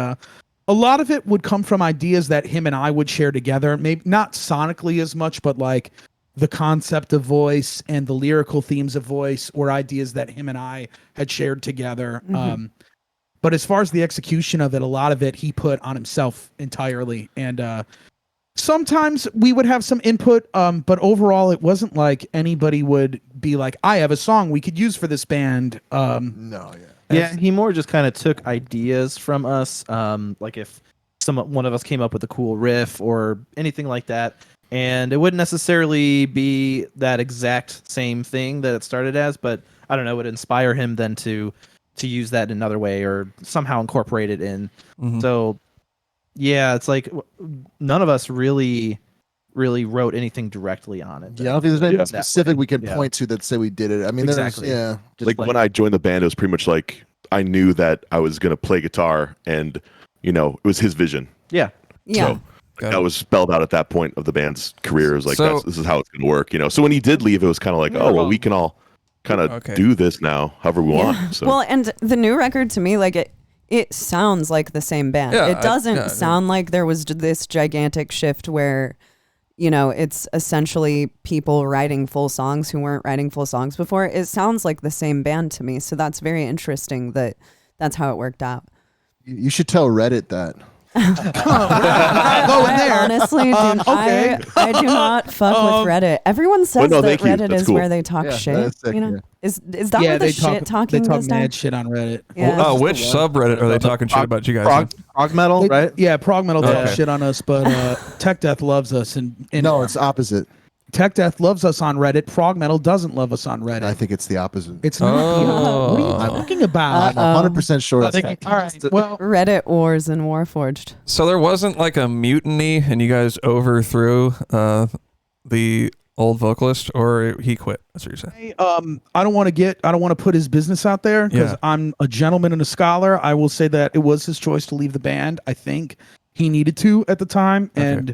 a lot of it would come from ideas that him and I would share together, maybe not sonically as much, but like the concept of voice and the lyrical themes of voice were ideas that him and I had shared together. But as far as the execution of it, a lot of it he put on himself entirely. And sometimes we would have some input, but overall it wasn't like anybody would be like, I have a song we could use for this band. Yeah, he more just kind of took ideas from us. Like if one of us came up with a cool riff or anything like that, and it wouldn't necessarily be that exact same thing that it started as, but I don't know, it would inspire him then to use that in another way or somehow incorporate it in. So yeah, it's like none of us really wrote anything directly on it. Yeah, I don't think there's anything specific we can point to that say we did it. I mean, exactly. Like when I joined the band, it was pretty much like I knew that I was going to play guitar, and it was his vision. Yeah. So that was spelled out at that point of the band's career. It was like, this is how it's going to work. So when he did leave, it was kind of like, we can all kind of do this now, however we want. So. Well, and the new record to me, like it sounds like the same band. Yeah, it doesn't sound like there was this gigantic shift where, it's essentially people writing full songs who weren't writing full songs before. It sounds like the same band to me. So that's very interesting that that's how it worked out. You should tell Reddit that. I honestly do. I do not fuck with Reddit. Everyone says that Reddit is where they talk shit. Sick, Is that where the shit talking they talk goes mad down? shit on Reddit. Yeah. Which subreddit are they talking shit about you guys? Prog metal, right? Yeah, prog metal talks shit on us, but Tech Death loves us. And no, it's opposite. Tech Death loves us on Reddit. Prog Metal doesn't love us on Reddit. I think it's the opposite. It's not. What are you talking about? I'm 100% sure it's Tech Death. All right. Well, Reddit wars and Warforged. So there wasn't like a mutiny and you guys overthrew the old vocalist, or he quit? That's what you're saying. I don't want to put his business out there because I'm a gentleman and a scholar. I will say that it was his choice to leave the band. I think he needed to at the time, and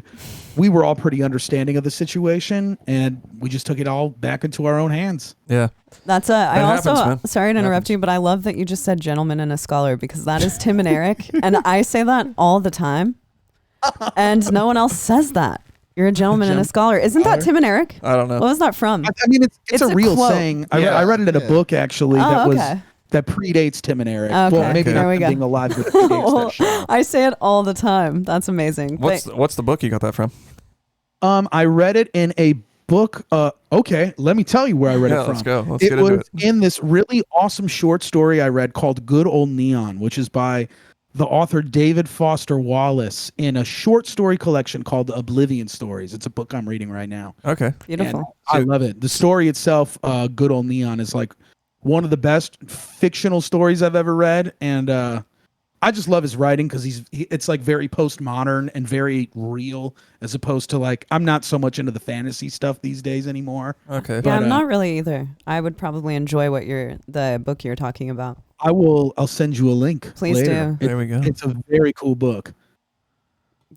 we were all pretty understanding of the situation, and we just took it all back into our own hands. Yeah. That's I also happens, man. sorry to interrupt you, but I love that you just said gentleman and a scholar, because that is Tim and Eric, and I say that all the time, and no one else says that. You're a gentleman and a scholar. Isn't that Tim and Eric? I don't know. What was that from? I mean, it's a real quote. saying. I read it in a book actually that predates Tim and Eric. Okay. Well, maybe There not we go. being alive, but predates that show. I say it all the time. That's amazing. What's the book you got that from? I read it in a book. Okay, let me tell you where I read it from. Let's go. Let's get into it. In this really awesome short story I read called Good Old Neon, which is by the author David Foster Wallace in a short story collection called Oblivion Stories. It's a book I'm reading right now. Okay. Beautiful. And I love it. The story itself, Good Old Neon, is like one of the best fictional stories I've ever read, and I just love his writing because it's like very postmodern and very real, as opposed to like, I'm not so much into the fantasy stuff these days anymore. Okay. Yeah, I'm not really either. I would probably enjoy the book you're talking about. I'll send you a link. Please later. do. There we go. It's a very cool book.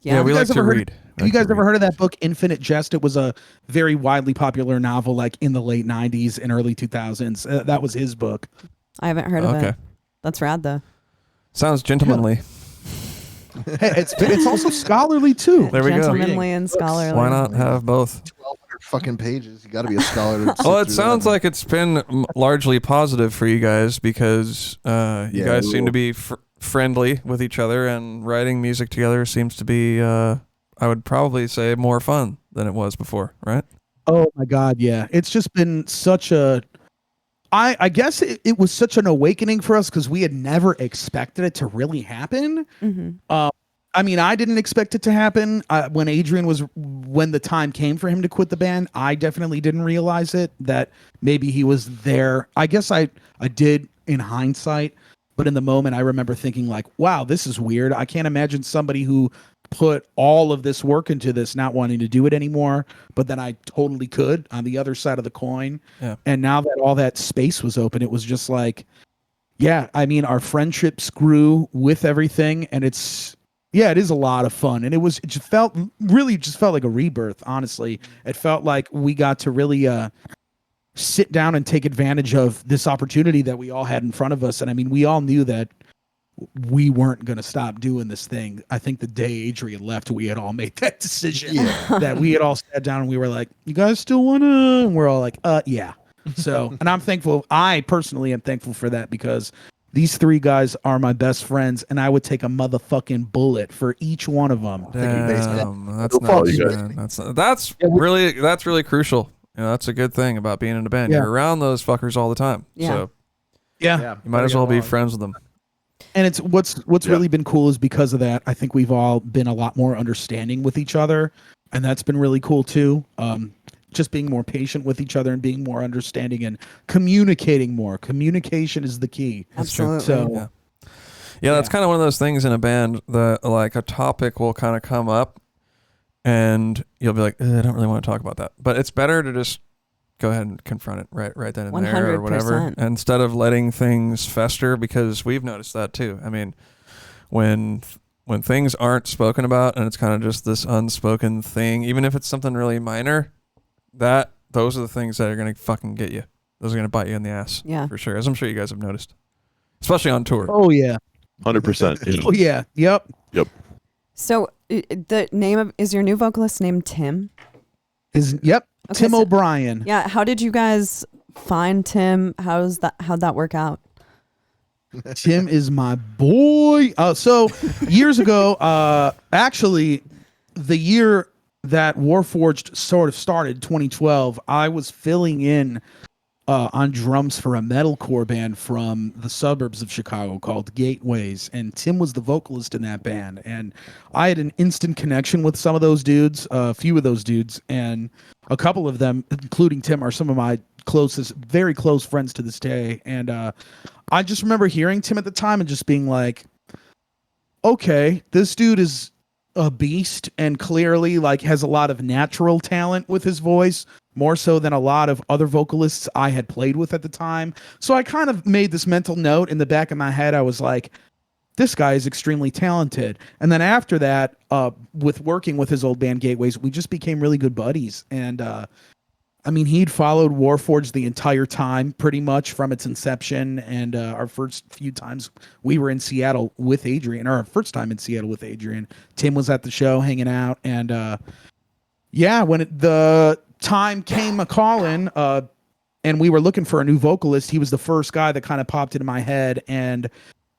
Yeah, we you like guys to ever read. Have you guys ever heard of that book, Infinite Jest? It was a very widely popular novel, like in the late 90s and early 2000s. That was his book. I haven't heard of it. That's rad though. Sounds gentlemanly. Hey, it's also scholarly too. There we go. Gentlemanly and scholarly. Why not have both? 1,200 fucking pages. You got to be a scholar. Well, it sounds like it's been largely positive for you guys because you guys seem to be friendly with each other, and writing music together seems to be, I would probably say, more fun than it was before, right? Oh my God, yeah. It's just been such a... I guess it was such an awakening for us because we had never expected it to really happen. Mm-hmm. I mean, I didn't expect it to happen when the time came for him to quit the band. I definitely didn't realize it, that maybe he was there. I guess I did in hindsight, but in the moment I remember thinking like, wow, this is weird. I can't imagine somebody who put all of this work into this not wanting to do it anymore, but then I totally could on the other side of the coin. Yeah. And now that all that space was open, it was just like, yeah, I mean, our friendships grew with everything, and it is a lot of fun. And it just felt like a rebirth. Honestly, it felt like we got to really sit down and take advantage of this opportunity that we all had in front of us. And I mean, we all knew that we weren't going to stop doing this thing. I think the day Adrian left, we had all made that decision. That we had all sat down and we were like, you guys still want to? And we're all like, yeah. So, and I'm thankful. I personally am thankful for that because these three guys are my best friends, and I would take a motherfucking bullet for each one of them. Damn, that's nice, man. That's really crucial. You know, that's a good thing about being in a band. Yeah. You're around those fuckers all the time. Yeah. So Yeah. you might as well be friends with them. And it's what's really been cool is because of that, I think we've all been a lot more understanding with each other, and that's been really cool too. Just being more patient with each other and being more understanding and communicating more. Communication is the key. Absolutely. So That's kind of one of those things in a band that like a topic will kind of come up and you'll be like, I don't really want to talk about that. But it's better to just go ahead and confront it right then and there or whatever, 100%. instead of letting things fester, because we've noticed that too. I mean, when things aren't spoken about and it's kind of just this unspoken thing, even if it's something really minor, those are the things that are going to fucking get you. Those are going to bite you in the ass. Yeah. For sure. As I'm sure you guys have noticed, especially on tour. Oh yeah. 100%. Oh yeah. Yep. So the name is your new vocalist named Tim? Yep. Okay, Tim O'Brien. Yeah. How did you guys find Tim? How'd that work out? Tim is my boy. So years ago, actually, the year that Warforged sort of started, 2012, I was filling in on drums for a metalcore band from the suburbs of Chicago called Gateways, and Tim was the vocalist in that band. And I had an instant connection with some of those dudes, a few of those dudes, and a couple of them, including Tim, are some of my closest, very close friends to this day. And I just remember hearing Tim at the time and just being like, okay, this dude is a beast and clearly like has a lot of natural talent with his voice, more so than a lot of other vocalists I had played with at the time. So I kind of made this mental note in the back of my head. I was like, this guy is extremely talented. And then after that, with working with his old band Gateways, we just became really good buddies. And I mean, he'd followed Warforged the entire time, pretty much from its inception. And our first few times we were in Seattle with Adrian, or our first time in Seattle with Adrian, Tim was at the show hanging out. And yeah, when the time came a calling, and we were looking for a new vocalist, he was the first guy that kind of popped into my head. And it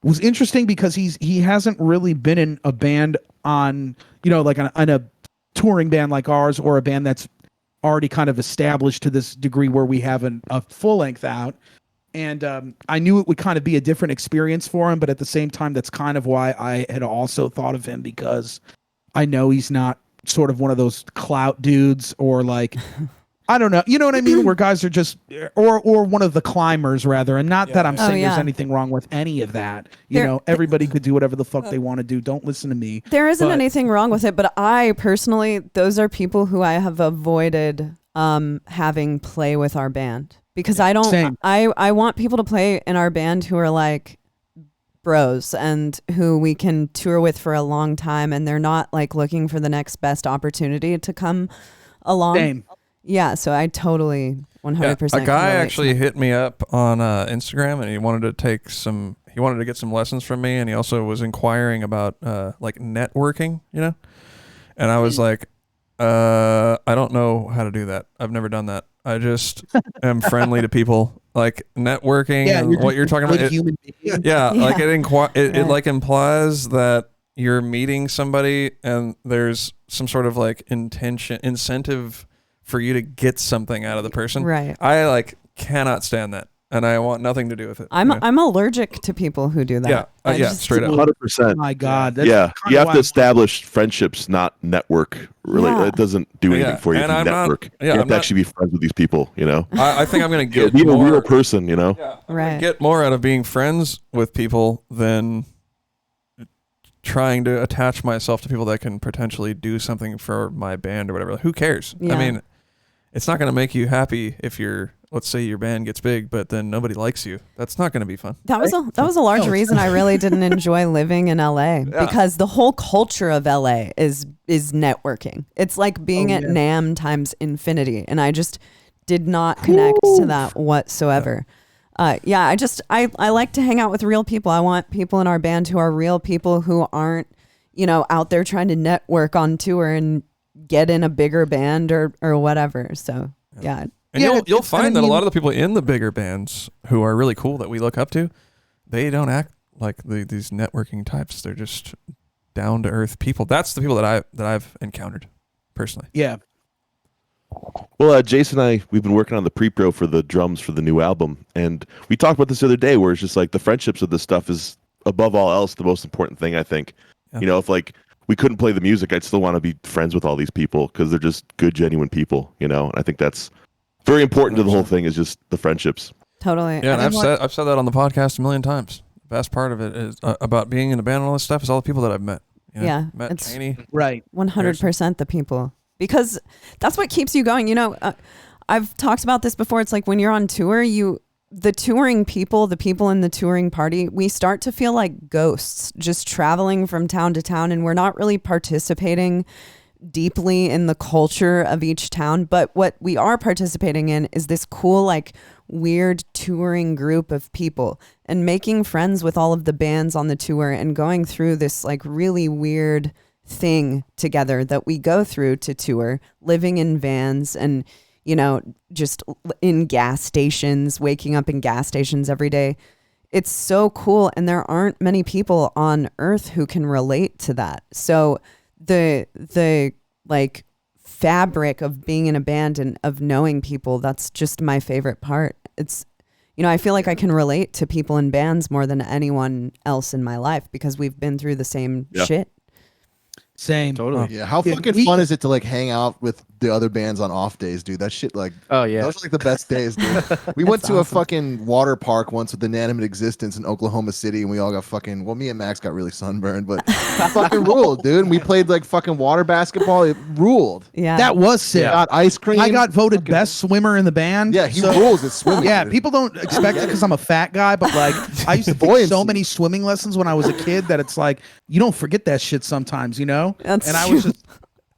was interesting because he hasn't really been in a band on, you know, like on a touring band like ours, or a band that's already kind of established to this degree where we have a full length out. And I knew it would kind of be a different experience for him, but at the same time, that's kind of why I had also thought of him, because I know he's not sort of one of those clout dudes, or like, I don't know, you know what I mean? Where guys are just, or one of the climbers rather. And not that I'm saying there's anything wrong with any of that. You know, everybody could do whatever the fuck they want to do. Don't listen to me. There isn't anything wrong with it, but I personally, those are people who I have avoided having play with our band, because I don't, I want people to play in our band who are like bros and who we can tour with for a long time, and they're not like looking for the next best opportunity to come along. Same. Yeah, so I totally 100%. A guy actually hit me up on Instagram, and he wanted to get some lessons from me, and he also was inquiring about like networking, you know? And I was like, I don't know how to do that. I've never done that. I just am friendly to people. Like networking, and what you're talking about. Like it like implies that you're meeting somebody and there's some sort of like incentive for you to get something out of the person. Right. I like cannot stand that, and I want nothing to do with it. I'm allergic to people who do that. Yeah, straight up. 100%. My God. Yeah, you have to establish friendships, not network. Really, it doesn't do anything for you if you network. You have to actually be friends with these people. You know. I think I'm going to get be more, a real person. You know. Yeah, right. Get more out of being friends with people than trying to attach myself to people that can potentially do something for my band or whatever. Who cares? Yeah. I mean, it's not going to make you happy if let's say your band gets big, but then nobody likes you. That's not going to be fun. That was a large reason I really didn't enjoy living in LA, because the whole culture of LA is networking. It's like being at NAMM times infinity, and I just did not connect to that whatsoever. I like to hang out with real people. I want people in our band who are real people, who aren't, you know, out there trying to network on tour and get in a bigger band or whatever. So yeah. And you'll find that a lot of the people in the bigger bands who are really cool that we look up to, they don't act like these networking types. They're just down to earth people. That's the people that I've encountered personally. Yeah. Well, Jace and I, we've been working on the pre-pro for the drums for the new album, and we talked about this the other day, where it's just like the friendships of this stuff is above all else the most important thing, I think. Yeah. You know, if like we couldn't play the music, I'd still want to be friends with all these people because they're just good, genuine people, you know? And I think that's very important to the whole thing, is just the friendships. Totally. Yeah, and I've said that on the podcast a million times. The best part of it is about being in a band and all this stuff is all the people that I've met. You know? Yeah. Met Cheney. Right. 100% the people. Because that's what keeps you going. You know, I've talked about this before. It's like when you're on tour, the touring people, the people in the touring party, we start to feel like ghosts just traveling from town to town, and we're not really participating deeply in the culture of each town. But what we are participating in is this cool, like weird touring group of people, and making friends with all of the bands on the tour, and going through this like really weird thing together that we go through to tour, living in vans and, you know, just in gas stations, waking up in gas stations every day. It's so cool. And there aren't many people on earth who can relate to that. So the like fabric of being in a band and of knowing people, that's just my favorite part. it's, I feel like I can relate to people in bands more than anyone else in my life because we've been through the same shit. Same. Totally. Yeah, how fucking fun is it to like hang out with the other bands on off days, dude? That shit, like, Oh yeah. those are like the best days, dude. We went to a fucking water park once with Inanimate Existence in Oklahoma City, and we all got fucking. Well, me and Max got really sunburned, but it fucking ruled, dude. And we played like fucking water basketball. It ruled. Yeah. That was sick. Got ice cream. I got voted best swimmer in the band. Yeah, he rules at swimming. Yeah, dude. people don't expect it because I'm a fat guy, but like I used to take Buoyancy. so many swimming lessons when I was a kid that it's like you don't forget that shit sometimes, That's and true.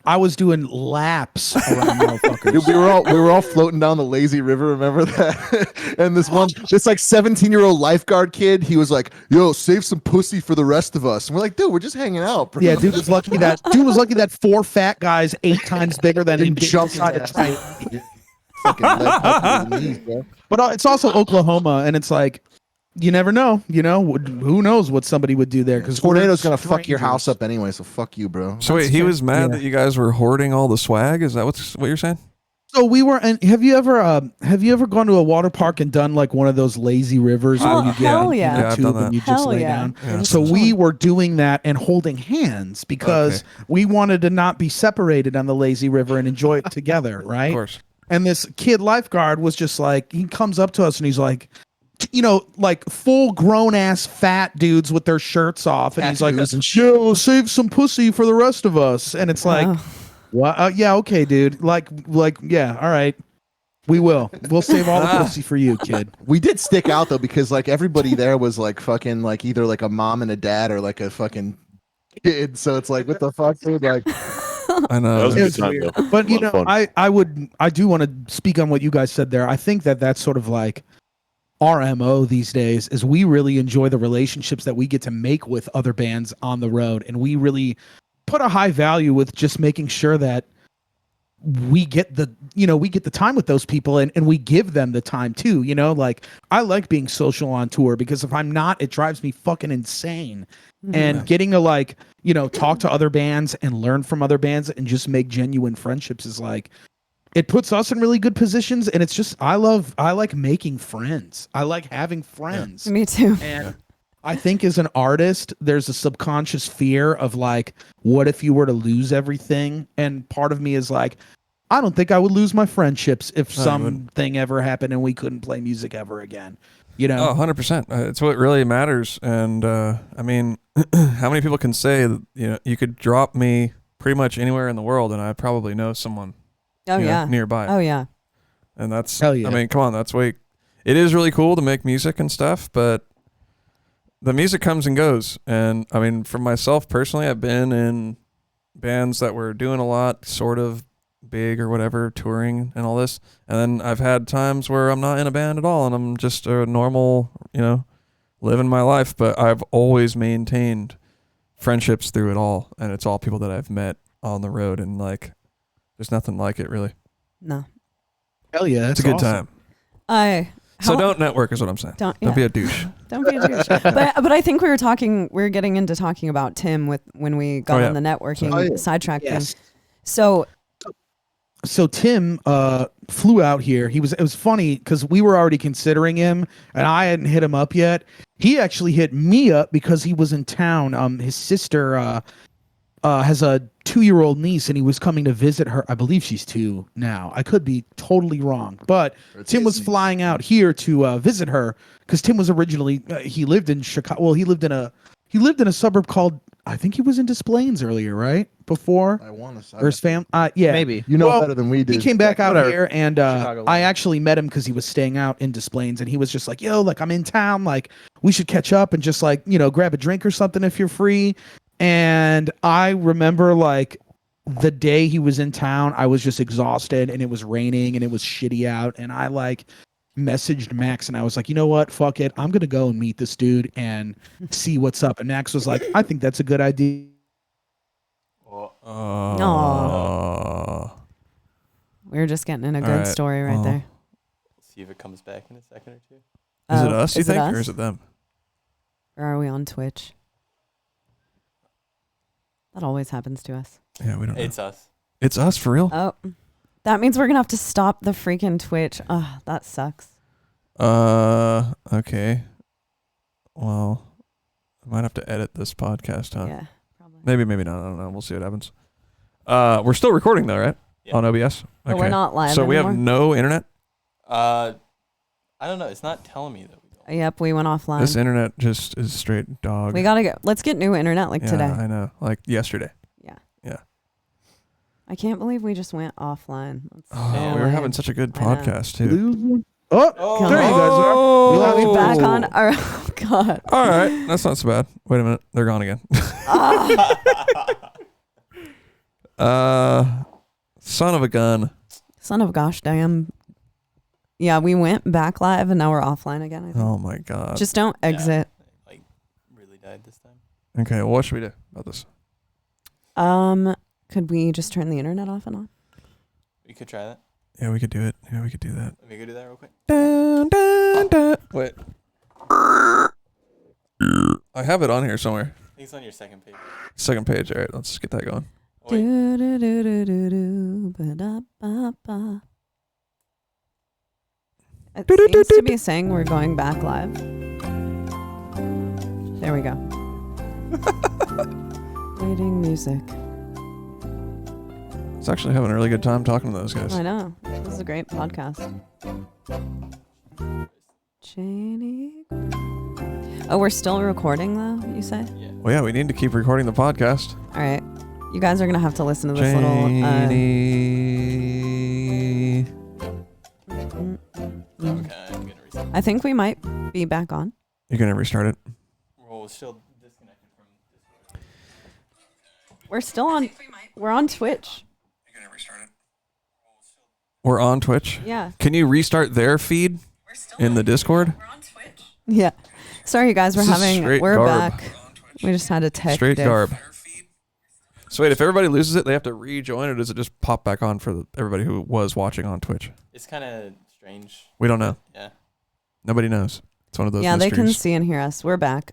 I was doing laps around motherfuckers. Dude, we were all floating down the lazy river. Remember that? And this like 17-year-old lifeguard kid, he was like, "Yo, save some pussy for the rest of us." And we're like, "Dude, we're just hanging out, bro." Yeah, dude was lucky that 4 fat guys 8 times bigger than him Jump decided to try. Fucking leg up to the knees, bro. But it's also Oklahoma, and it's like you never know. Who knows what somebody would do there? Because Tornado's gonna fuck your house up anyway, so fuck you, bro. So wait, he was mad that you guys were hoarding all the swag? Is that what you're saying? So we were, and have you ever gone to a water park and done like one of those lazy rivers where you hell get yeah. in Yeah, a I've tube done that. and you just Hell lay yeah. down? Yeah. So we were doing that and holding hands because we wanted to not be separated on the lazy river and enjoy it together, right? Of course. And this kid lifeguard was just like, he comes up to us and he's like, like full grown ass fat dudes with their shirts off, and he's like, "Yo, save some pussy for the rest of us." And it's like, "What? Yeah, okay, dude. Like, yeah, all right, we will. We'll save all the pussy for you, kid." We did stick out though because like everybody there was like fucking like either like a mom and a dad or like a fucking kid. So it's like, what the fuck, dude? Like, I know. That was a It good was time, weird. though. But A lot of fun. I do want to speak on what you guys said there. I think that's sort of like our MO these days is we really enjoy the relationships that we get to make with other bands on the road, and we really put a high value with just making sure that we get the time with those people, and we give them the time too. Like I like being social on tour because if I'm not, it drives me fucking insane. And getting to like talk to other bands and learn from other bands and just make genuine friendships is like, it puts us in really good positions, and it's just I like making friends. I like having friends. Me too. And I think as an artist, there's a subconscious fear of like, what if you were to lose everything? And part of me is like, I don't think I would lose my friendships if something ever happened and we couldn't play music ever again. Oh, 100%. It's what really matters. And I mean, how many people can say that, you could drop me pretty much anywhere in the world and I probably know someone nearby. Oh yeah. And that's, Hell yeah. I mean, come on, that's way, it is really cool to make music and stuff, but the music comes and goes. And I mean, for myself personally, I've been in bands that were doing a lot, sort of big or whatever, touring and all this. And then I've had times where I'm not in a band at all and I'm just a normal, living my life. But I've always maintained friendships through it all. And it's all people that I've met on the road. And like, there's nothing like it really. No. Hell yeah, It's a good time. So don't network is what I'm saying. Don't be a douche. Don't be a douche. But I think we were getting into talking about Tim when we got on the networking sidetrack thing. So Tim flew out here. It was funny because we were already considering him, and I hadn't hit him up yet. He actually hit me up because he was in town. His sister has a 2-year-old niece, and he was coming to visit her. I believe she's 2 now. I could be totally wrong, but Tim was flying out here to visit her because Tim was originally he lived in Chicago. Well, he lived in a suburb called, I think he was in Des Plaines earlier, right? Before I want to say or his fam. Yeah, Maybe. better than we did. He came back out Whatever. here, and Chicago. I actually met him because he was staying out in Des Plaines, and he was just like, "Yo, like I'm in town, like we should catch up and just like grab a drink or something if you're free." And I remember like the day he was in town, I was just exhausted, and it was raining, and it was shitty out, and I like messaged Max, and I was like, you know what, fuck it, I'm gonna go and meet this dude and see what's up. And Max was like, I think that's a good idea. We were just getting in a good story right there. See if it comes back in a second or two. Is it us, you think, us? or is it them? Or are we on Twitch? That always happens to us. Yeah, we don't know. It's us. It's us for real? Oh, that means we're going to have to stop the freaking Twitch. Oh, that sucks. Okay. Well, I might have to edit this podcast, huh? Yeah, probably. Maybe not. I don't know. We'll see what happens. We're still recording though, right? Yeah. On OBS. But we're not live So we anymore. have no internet. I don't know. It's not telling me that we don't. Yep, we went offline. This internet just is straight dog. We gotta get. Let's get new internet like yeah, today. I know. Like yesterday. Yeah. Yeah. I can't believe we just went offline. That's Oh, so we were having lame. such a good I know. podcast too. Oh, there you guys are. Oh, Are we back on? Oh God. All right, that's not so bad. Wait a minute, they're gone again. Son of a gun. Son of gosh damn. Yeah, we went back live and now we're offline again. I think. Oh my god. Just don't exit. Like, really died this time. Okay, well, what should we do about this? Could we just turn the internet off and on? We could try that. Yeah, we could do it. Yeah, we could do that. Let me go do that real quick. Dun, dun, dun. Wait. I have it on here somewhere. I think it's on your second page. Second page. All right, let's just get that going. Oh, wait. Do-do-do-do-do-do, ba-da-ba-ba. It seems to be saying we're going back live. There we go. Waiting music. It's actually having a really good time talking to those guys. I know. This is a great podcast. Cheney. Oh, we're still recording though, you say? Yeah. Well, yeah, we need to keep recording the podcast. All right. You guys are going to have to listen to this little... Janie. Okay, I'm gonna reset. I think we might be back on. You're going to restart it? Well, we're still disconnected from Discord. We're still on... We're on Twitch. You're going to restart it? We're on Twitch? Yeah. Can you restart their feed in the Discord? Yeah. Sorry, you guys. This is straight We're garb. back. We just had a tech Straight diff. garb. So wait, if everybody loses it, they have to rejoin, or does it just pop back on for everybody who was watching on Twitch? It's kind of strange. We don't know. Yeah. Nobody knows. It's one of those Yeah, they can mysteries. see and hear us. We're back.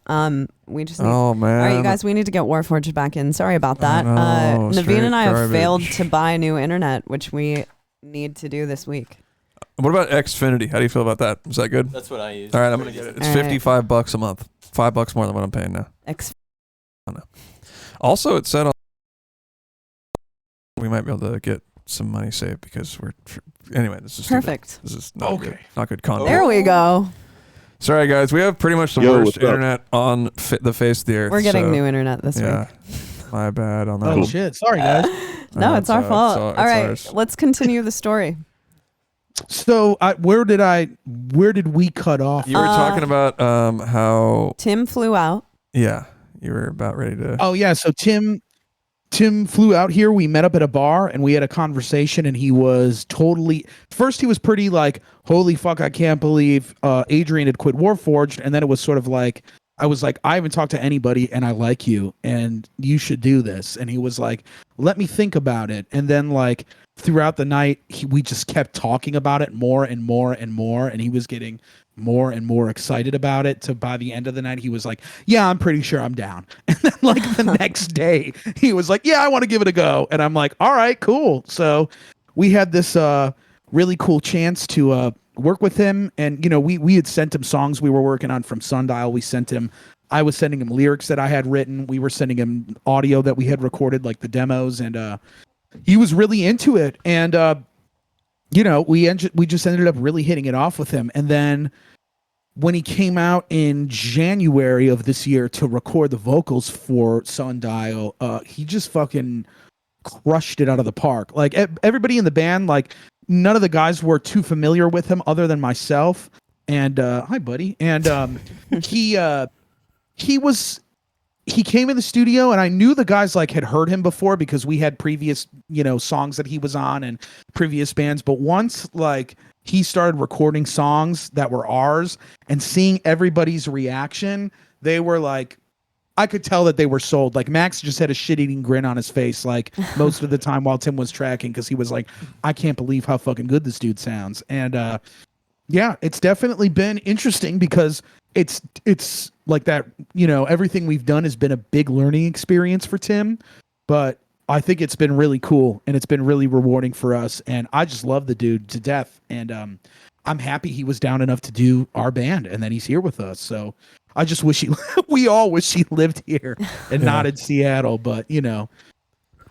We just need... Oh, man. All right, you guys, we need to get Warforged back in. Sorry about that. I know, Naveen straight and I have garbage. failed to buy new internet, which we need to do this week. What about Xfinity? How do you feel about that? Is that good? That's what I use. All right, I'm going to get it. It's All right. $55 a month. $5 more than what I'm paying now. Also, it said we might be able to get some money saved because we're... Anyway, this is Perfect. Stupid. This is not Okay. good. Not good content. There we go. Sorry, guys. We have pretty much the Yo, worst what's up? internet on the face of the earth. We're getting so, new internet this yeah, week. my bad on that. Oh one. shit! Sorry guys. No, it's our fault. All right, ours. let's continue the story. So where did we cut off? You were talking about how Tim flew out. you were about ready to. Oh yeah, so Tim flew out here. We met up at a bar and we had a conversation, and he was totally... First he was pretty like, holy fuck, I can't believe Adrian had quit Warforged, and then it was sort of like, I was like, I haven't talked to anybody and I like you and you should do this. And he was like, let me think about it. And then like throughout the night, we just kept talking about it more and more and more, and he was getting more and more excited about it. To by the end of the night, he was like, yeah, I'm pretty sure I'm down. And then like the next day, he was like, yeah, I want to give it a go. And I'm like, all right, cool. So we had this really cool chance to work with him. And, you know, we had sent him songs we were working on from Sundial. I was sending him lyrics that I had written. We were sending him audio that we had recorded, like the demos. And he was really into it. And, you know, we just ended up really hitting it off with him. And then when he came out in January of this year to record the vocals for Sundial, he just fucking crushed it out of the park. Like everybody in the band, like none of the guys were too familiar with him other than myself. And hi, buddy. And he came in the studio, and I knew the guys like had heard him before because we had previous, you know, songs that he was on and previous bands. But once like he started recording songs that were ours and seeing everybody's reaction, they were like, I could tell that they were sold. Like Max just had a shit-eating grin on his face, like most of the time while Tim was tracking, because he was like, I can't believe how fucking good this dude sounds. And yeah, it's definitely been interesting because it's like that, you know, everything we've done has been a big learning experience for Tim, but I think it's been really cool and it's been really rewarding for us. And I just love the dude to death. And I'm happy he was down enough to do our band, and that he's here with us. So I just wish we all wish he lived here and not in Seattle. But you know,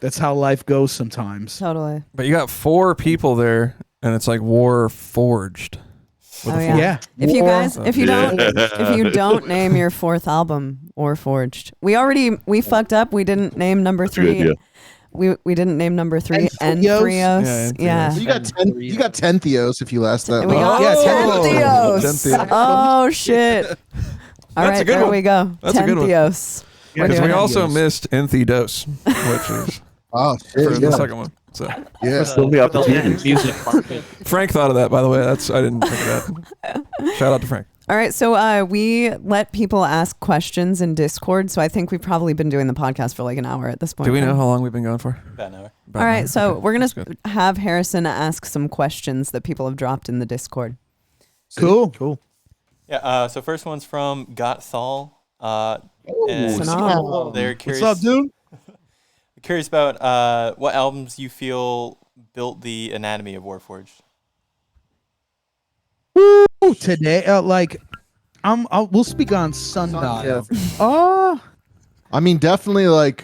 that's how life goes sometimes. Totally. But you got 4 people there, and it's like Warforged. Oh yeah. If you guys, if you don't name your 4th album Warforged, we fucked up. We didn't name number 3. We didn't name number 3 ENTHEOS. Yeah. You got 10 Theos if you last that. We got 10 Theos. Oh shit. All right, there we go. That's 10 Theos. Because we also missed ENTHEOS, which is for the second one. So still the opportunity. Music market. Frank thought of that, by the way. I didn't think of that. Shout out to Frank. All right, so we let people ask questions in Discord. So I think we've probably been doing the podcast for like an hour at this point. Do we know how long we've been going for? About an hour. All right, so we're gonna have Harrison ask some questions that people have dropped in the Discord. Cool. Yeah. So first one's from Got Thal. And they're curious. What's up, dude? Curious about what albums you feel built the anatomy of Warforged. Woo, today, we'll speak on Sundial. I mean, definitely like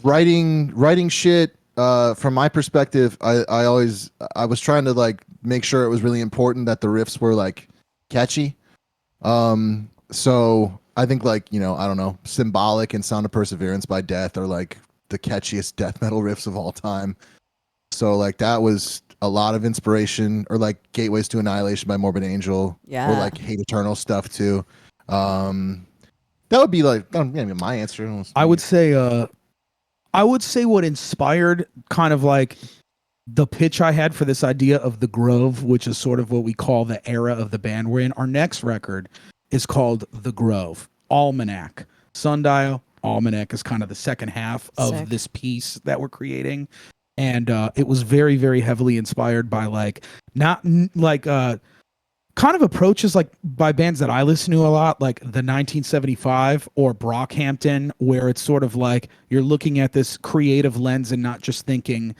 writing shit. From my perspective, I was trying to like make sure it was really important that the riffs were like catchy. So I think like, you know, I don't know, Symbolic and Sound of Perseverance by Death are like the catchiest death metal riffs of all time. So like that was a lot of inspiration, or like Gateways to Annihilation by Morbid Angel, or like Hate Eternal stuff too. That would be like my answer. I would say what inspired kind of like the pitch I had for this idea of the Grove, which is sort of what we call the era of the band we're in. Our next record is called The Grove. Almanac. Sundial. Almanac is kind of the second half of this piece that we're creating. And it was very, very heavily inspired by like, not like kind of approaches like by bands that I listen to a lot, like the 1975 or Brockhampton, where it's sort of like you're looking at this creative lens and not just thinking,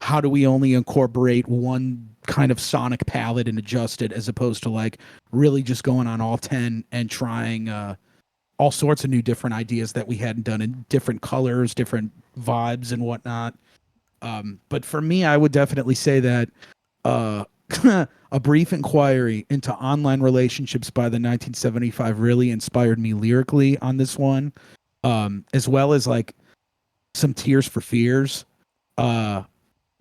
how do we only incorporate one kind of sonic palette and adjust it, as opposed to like really just going on all 10 and trying all sorts of new different ideas that we hadn't done in different colors, different vibes and whatnot. But for me, I would definitely say that A Brief Inquiry into Online Relationships by the 1975 really inspired me lyrically on this one, as well as like some Tears for Fears. That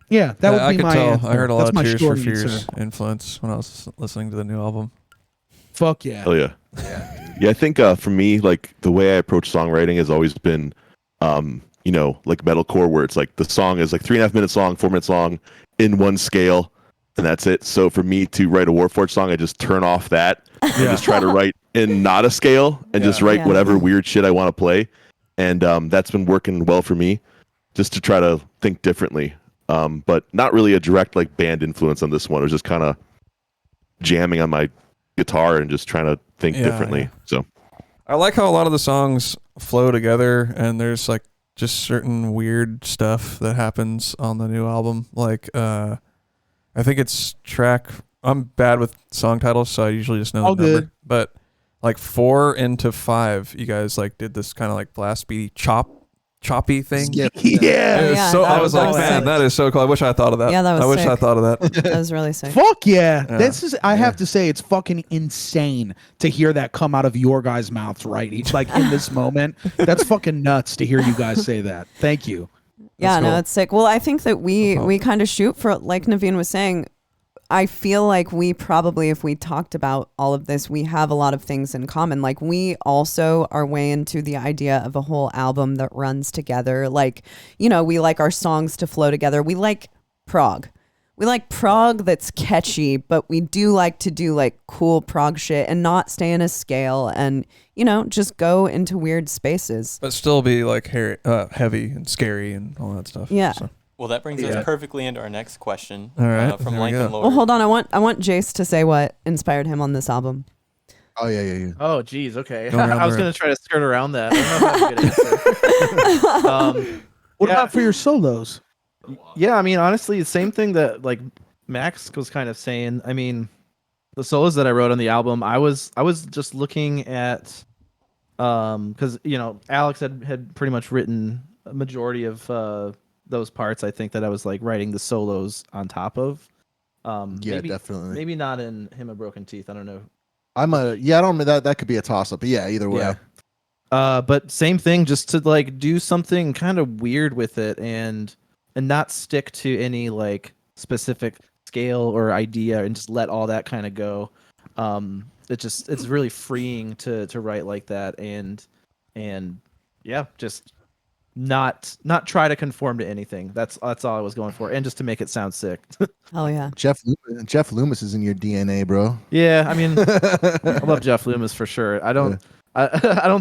would be my answer. I heard a lot of Tears for Fears answer. influence when I was listening to the new album. Fuck yeah. Oh yeah. Yeah, I think for me, like the way I approach songwriting has always been, you know, like metalcore, where it's like the song is like 3.5 minutes long, 4 minutes long, in one scale, and that's it. So for me to write a Warforged song, I just turn off that and just try to write in not a scale and just write whatever weird shit I want to play, and that's been working well for me, just to try to think differently. But not really a direct like band influence on this one. It was just kind of jamming on my guitar and just trying to think differently. Yeah. So I like how a lot of the songs flow together, and there's like just certain weird stuff that happens on the new album. Like I think it's track, I'm bad with song titles, so I usually just know the number. Good. But like 4 into 5, you guys like did this kind of like blast beaty choppy thing. I was like, man, that is so cool. I wish I thought of that. Yeah, that was I wish sick. I thought of that. That was really sick. Fuck yeah. This is, I have to say, it's fucking insane to hear that come out of your guys' mouths right like in this moment. That's fucking nuts to hear you guys say that. Thank you. Yeah, no, it's sick. Well, I think that we kind of shoot for, like Naveen was saying, I feel like we probably, if we talked about all of this, we have a lot of things in common. Like we also are way into the idea of a whole album that runs together. Like, you know, we like our songs to flow together. We like prog. We like prog that's catchy, but we do like to do like cool prog shit and not stay in a scale and, you know, just go into weird spaces. But still be like heavy and scary and all that stuff. Yeah. So. Well, that brings us perfectly into our next question. All right, from Lincoln Lord. Well, hold on. I want Jace to say what inspired him on this album. Oh, yeah. Oh, geez. Okay. I was going to try to skirt around that. I don't know if I have a good answer. What about for your solos? Yeah, I mean, honestly, the same thing that like Max was kind of saying. I mean, the solos that I wrote on the album, I was just looking at because Alex had pretty much written a majority of those parts. I think that I was like writing the solos on top of. Definitely. Maybe not in Hymn of Broken Teeth. I don't know. I don't know that could be a toss up, but yeah, either way. Yeah. But same thing, just to like do something kind of weird with it and not stick to any like specific scale or idea and just let all that kind of go. It's really freeing to write like that and yeah, just not try to conform to anything. That's all I was going for, and just to make it sound sick. Hell yeah. Jeff Loomis is in your DNA, bro. Yeah, I mean, I love Jeff Loomis for sure. I don't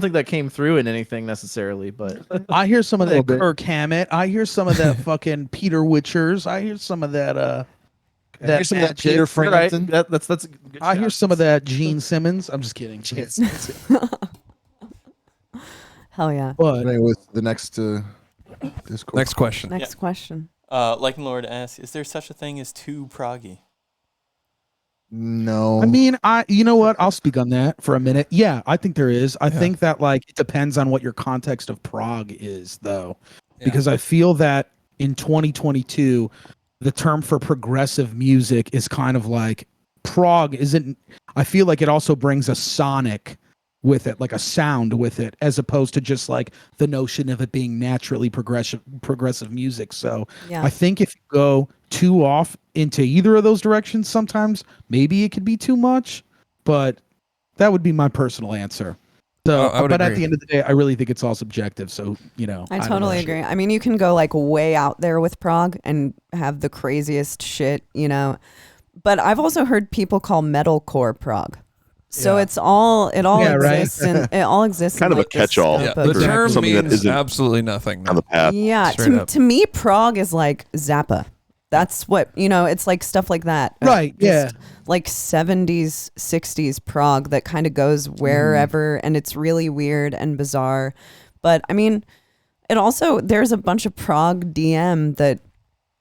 think that came through in anything necessarily, but I hear some of that Kirk Hammett. I hear some of that fucking Peter Witchers. I hear some of that that Peter Frampton. Right. That's a good I shot. hear some of that Gene Simmons. I'm just kidding. Hell yeah. But Anyway, with the next Discord. Next question. Next question. Lycan Lord asks, is there such a thing as too proggy? No. I mean, you know what? I'll speak on that for a minute. Yeah, I think there is. I think that like it depends on what your context of prog is, though, because I feel that in 2022, the term for progressive music is kind of like prog isn't. I feel like it also brings a sonic with it, like a sound with it, as opposed to just like the notion of it being naturally progressive music. So Yeah. I think if you go too off into either of those directions, sometimes maybe it could be too much, but that would be my personal answer. So, I would but at agree. the end of the day, I really think it's all subjective. So, I don't totally know. agree. I mean, you can go like way out there with prog and have the craziest shit, but I've also heard people call metalcore prog. So it all exists and it all exists Kind in of a like this catch-all. scope Yeah, of- the term something that means isn't absolutely nothing. on the path. Yeah, Straight up. to me, prog is like Zappa. That's what it's like stuff like that. Right, yeah. Just like 70s, 60s prog that kind of goes wherever, and it's really weird and bizarre. But I mean, it also there's a bunch of prog DM that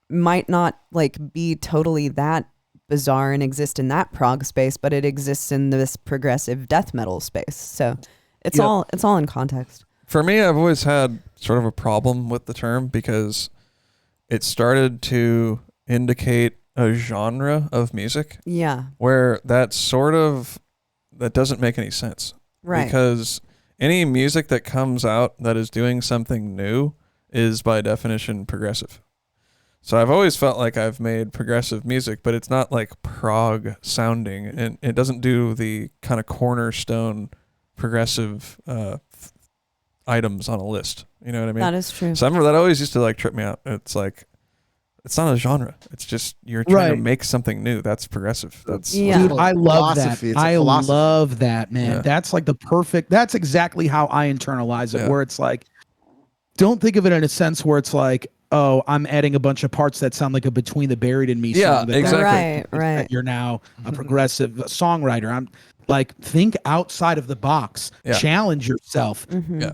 might not like be totally that bizarre and exist in that prog space, but it exists in this progressive death metal space. So it's all in context. For me, I've always had sort of a problem with the term because it started to indicate a genre of music Yeah. where that doesn't make any sense. Right. Because any music that comes out that is doing something new is by definition progressive. So I've always felt like I've made progressive music, but it's not like prog sounding, and it doesn't do the kind of cornerstone progressive items on a list. You know what I mean? That is true. So I remember that always used to like trip me out. It's like, it's not a genre. It's just you're trying to Right. make something new. That's progressive. That's Yeah. Dude, I love that. Philosophy. It's a I philosophy. love that, man. Yeah. That's like that's exactly how I internalize it, Yeah. where it's like, don't think of it in a sense where it's like, oh, I'm adding a bunch of parts that sound like a Between the Buried and Me Yeah, song. exactly. Right. You're now a progressive songwriter. I'm like, think outside of the box, Yeah. challenge yourself. Mhm. Yeah.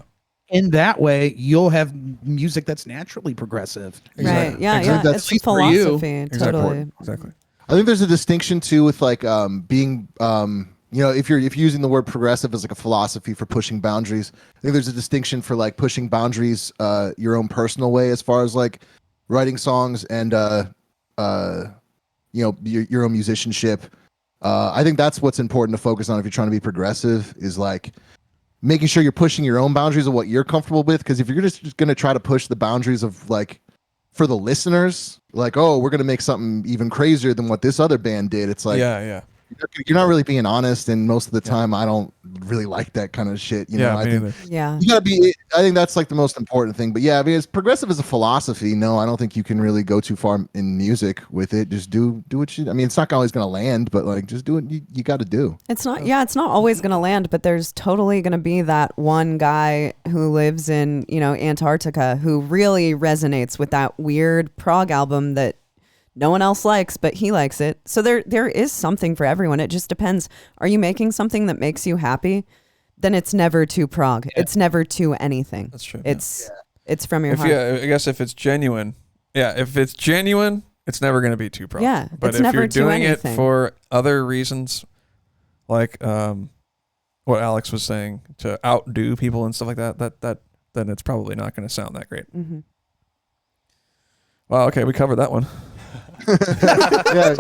In that way, you'll have music that's naturally progressive. Right. Yeah. Exactly. Yeah. That's It's a for you. philosophy. Totally. Exactly. I think there's a distinction too with like being if you're using the word progressive as like a philosophy for pushing boundaries. I think there's a distinction for like pushing boundaries your own personal way as far as like writing songs and your own musicianship. I think that's what's important to focus on if you're trying to be progressive is like making sure you're pushing your own boundaries of what you're comfortable with, because if you're just going to try to push the boundaries of like for the listeners, like, oh, we're going to make something even crazier than what this other band did, it's like yeah. you're not really being honest, and most of the time I don't really like that kind of shit. Yeah, I me think neither. Yeah. you gotta be. I think that's like the most important thing. But yeah, I mean, as progressive as a philosophy, no, I don't think you can really go too far in music with it. Just do what you. I mean, it's not always gonna land, but like, just do what you got to do. It's not always going to land, but there's totally going to be that one guy who lives in, Antarctica who really resonates with that weird prog album that no one else likes, but he likes it. So there is something for everyone. It just depends. Are you making something that makes you happy? Then it's never too prog. Yeah. It's never too anything. That's true. It's from your heart. I guess if it's genuine, if it's genuine, it's never going to be too prog. Yeah, But it's if never you're to doing anything. it for other reasons, like what Alex was saying, to outdo people and stuff like that, then it's probably not going to sound that great. Mm-hmm. Well, okay, we covered that one. Yeah,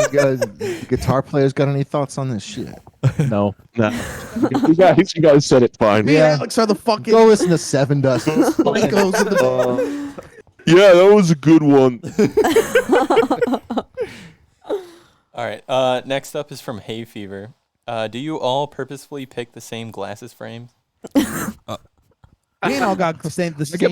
guitar players got any thoughts on this shit? No. You guys said it fine. Me and Yeah. Alex are the fucking. Go listen to Seven Dust. Yeah, that was a good one. All right. Next up is from Hay Fever. Do you all purposefully pick the same glasses frames? Me and all got the same I get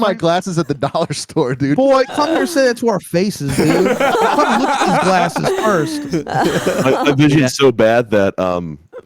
my glasses at the dollar store, dude. Boy, come here and say that to our faces, dude. Come look at these glasses first. My vision's so bad that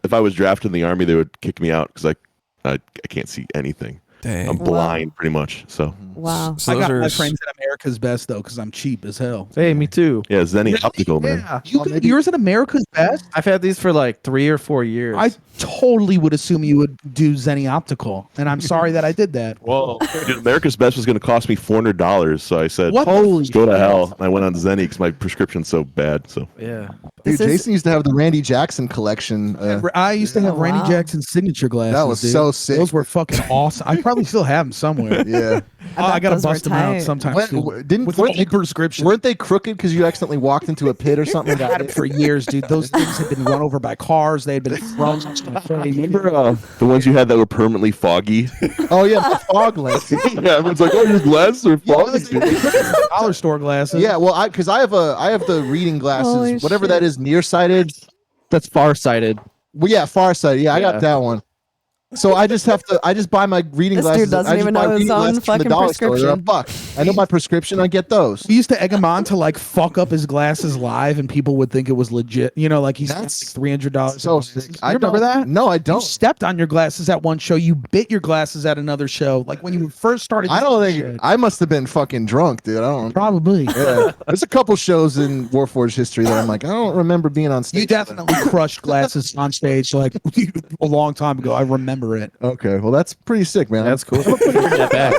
if I was drafted in the army, they would kick me out because I can't see anything. Dang. I'm blind pretty much. So Wow. So I those got are my frames at America's Best though, because I'm cheap as hell. Hey, me too. yeah, Zenny optical, man. Yeah. You got yours at America's Best? I've had these for like 3 or 4 years. I totally would assume you would do Zenny Optical, and I'm sorry that I did that. Whoa. Dude, America's Best was going to cost me $400, so I said, What? Holy go to hell. And I went on Zenny because my prescription's so bad. So Yeah. Dude, This is- Jason used to have the Randy Jackson collection. I used to have Oh, Randy wow. Jackson's signature glasses. That was dude. so sick. Those were fucking awesome. I probably still have them somewhere. Yeah. I gotta those were bust them out tight. sometime When- soon. With weren't a prescription. Weren't they crooked because you accidentally walked into a pit or something? and I got had them hit? for years, dude. Those things had been run over by cars. They had been thrown. remember the ones you had that were permanently foggy? Oh yeah, the fog lens. Yeah, everyone's like, oh, your glasses are foggy. dollar store glasses. Yeah, well, I have the reading glasses, Holy whatever shit. that is, nearsighted. That's farsighted. Well, yeah, farsighted. Yeah, I Yeah. got that one. So I just buy my reading This glasses. dude doesn't I just even buy know his reading own glasses from the fucking dollar store. They're prescription. $1. I know my prescription. I get those. We used to egg him on to like fuck up his glasses live, and people would think it was legit. You know, like he's That's $300. So sick. You remember that? No, I You don't. stepped on your glasses at one show. You bit your glasses at another show. Like when you first started. I don't doing think shit. I must have been fucking drunk, dude. I don't. Probably. Yeah. There's a couple shows in Warforged history that I'm like, I don't remember being on stage. You definitely crushed glasses on stage like a long time ago. I remember it. Okay, well that's pretty sick, man. That's cool. Bring that back.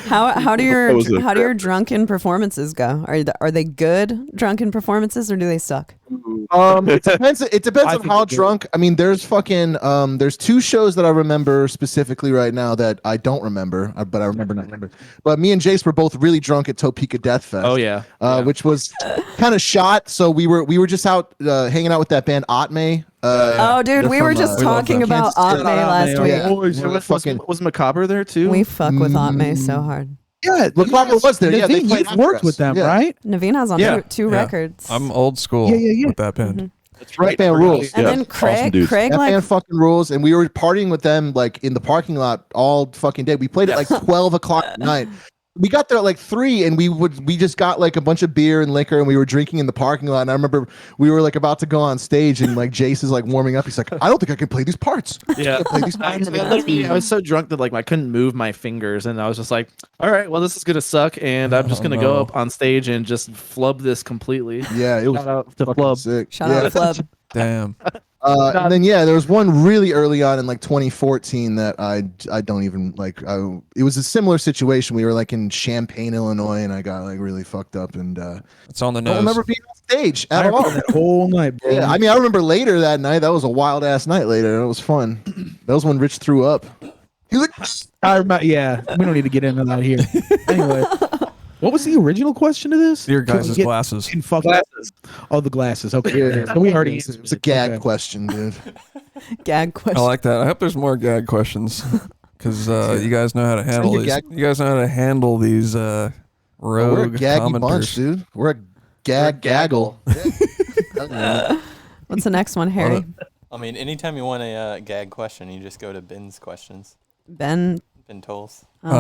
How do That was a- your drunken performances go? Are they good drunken performances or do they suck? It depends. It depends I on think how it did. drunk. I mean, there's fucking there's 2 shows that I remember specifically right now that I don't remember, but I remember not remember. But me and Jace were both really drunk at Topeka Death Fest. Oh yeah. Which was kind of shot. So we were just out hanging out with that band Atme. Oh, dude, they're we were from, just we love talking them. about Kansas City. Atme last Yeah. week. Yeah. Was, We're fucking- was Macabre there too? We fuck with Atme so hard. Yeah, Macabre was there. Yeah, they Naveen, played you've after worked us. with them, Yeah. right? Naveen has on Yeah. two Yeah. records. I'm old school Yeah. with that band. That's right. That band rules. and Yeah, then awesome Craig, dudes. Craig That like band fucking rules, and we were partying with them like in the parking lot all fucking day. We played at like 12 o'clock at night. We got there at like 3, and we just got like a bunch of beer and liquor, and we were drinking in the parking lot. And I remember we were like about to go on stage, and like Jace is like warming up. He's like, I don't think I can play these parts. Yeah. I play these I parts. was so drunk that like I couldn't move my fingers, and I was just like, "All right, well, this is gonna suck, and I'm just gonna go up on stage and just flub this completely." Yeah, it was Shout out to fucking Flub. sick. shout yeah. out Flub. Damn. And then there was one really early on in like 2014 that I don't even like. It was a similar situation. We were like in Champaign, Illinois, and I got like really fucked up, and It's on the I don't nose. remember being on stage I at all. remember that whole night, bro. Yeah, I mean, I remember later that night. That was a wild ass night later. It was fun. That was when Rich threw up. He was like, I remember. Yeah, we don't need to get into that here. Anyway, what was the original question to this? Your Can we guys' get glasses. in fucking- Oh, the glasses. Okay, Yeah. so we already. it was a gag Okay. question, dude. Gag question. I like that. I hope there's more gag questions because you guys know how to handle Speaking these. of gag- You guys know how to handle these We're a rogue gaggy commenters. bunch, dude. We're a gaggle. What's the next one, Harry? I mean, anytime you want a gag question, you just go to Ben's questions. Ben. Ben Tolls. Ben.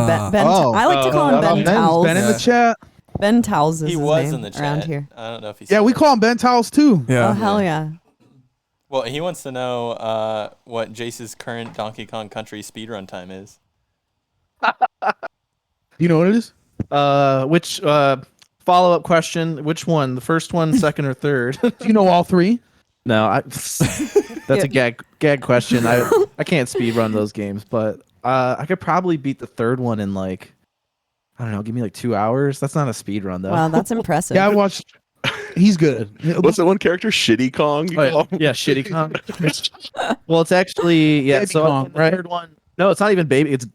Oh. I like to call him Oh, Ben Ben's Towels. Ben in the Yeah. chat. Ben Towels is He his was name in the around chat. here. I don't know if he's. Yeah, still we there. call him Ben Towels too. Yeah. Oh hell yeah! Well, he wants to know what Jace's current Donkey Kong Country speedrun time is. You know what it is? Which follow-up question? Which one? The first one, second, or third? Do you know all 3? No, that's a gag question. I can't speed run those games, but I could probably beat the third one in like, I don't know, give me like 2 hours. That's not a speed run though. Wow, that's impressive. Yeah, I watched. He's good. What's that one character? Shitty Kong? You Oh, call him? yeah, Shitty Kong. Well, it's actually Baby so Kong, the right? third one. No, it's not even baby. It's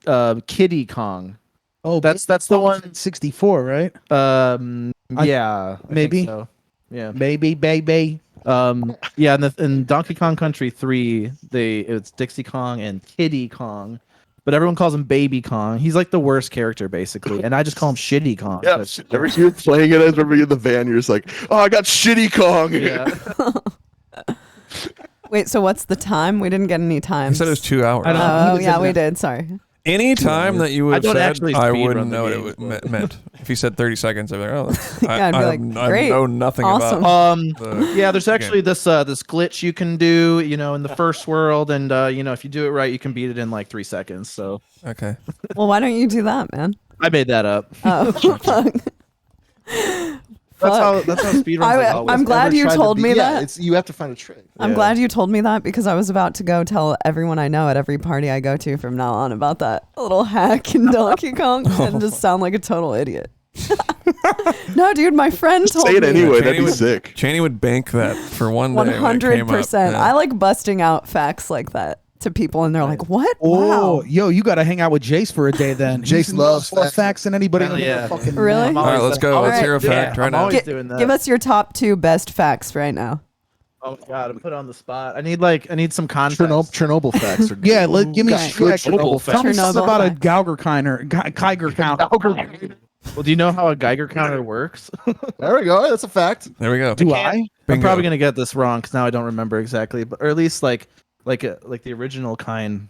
Kitty Kong. Oh, That's the one. 64, right? Yeah, I maybe. think so. Yeah. Baby. Yeah, in Donkey Kong Country 3, it's Dixie Kong and Kitty Kong, but everyone calls him Baby Kong. He's like the worst character basically, and I just call him Shitty Kong. Yeah, every time you're playing it, I remember you in the van, you're just like, oh, I got Shitty Kong. Yeah. Wait, so what's the time? We didn't get any I times. said it was 2 hours. I don't know. He Oh, was yeah, in we that. did. Sorry. Any time that you would I have don't said, actually I speed wouldn't run the know what game, it but- meant. If you said 30 seconds, I'd be like, oh, that's, Yeah, I'd be like, great, I know nothing awesome. about Yeah, there's the actually this glitch you can do, in the first world, and if you do it right, you can beat it in like 3 seconds. So Okay. Well, why don't you do that, man? I made that up. Oh, fuck. That's how speedruns I'm glad you told me that. It's you have to find a trick. I'm glad you told me that because I was about to go tell everyone I know at every party I go to from now on about that little hack in Donkey Kong and just sound like a total idiot. No, dude, my friend told Say me. it anyway. That'd Cheney be would- sick. Cheney would bank that for one day. when it came up. 100%. Yeah. I like busting out facts like that to people and they're like, what? Oh, Wow. yo, you got to hang out with Jace for a day then. Jace He loves knows more facts. facts than anybody. Hell on the yeah. fucking Really? map. All right, let's go. Let's Alright. hear a fact Yeah, right I'm now. always doing that. Give us your top 2 best facts right now. Oh god, I'm put on the spot. I need some context. Chernobyl facts. Are Yeah, give me Okay. Chernobyl facts. Tell me something Chernobyl about a facts. Geiger counter. Well, do you know how a Geiger counter works? There we go. That's a fact. There we go. Do I? I'm Bingo. probably gonna get this wrong because now I don't remember exactly, but or at least like the original kind.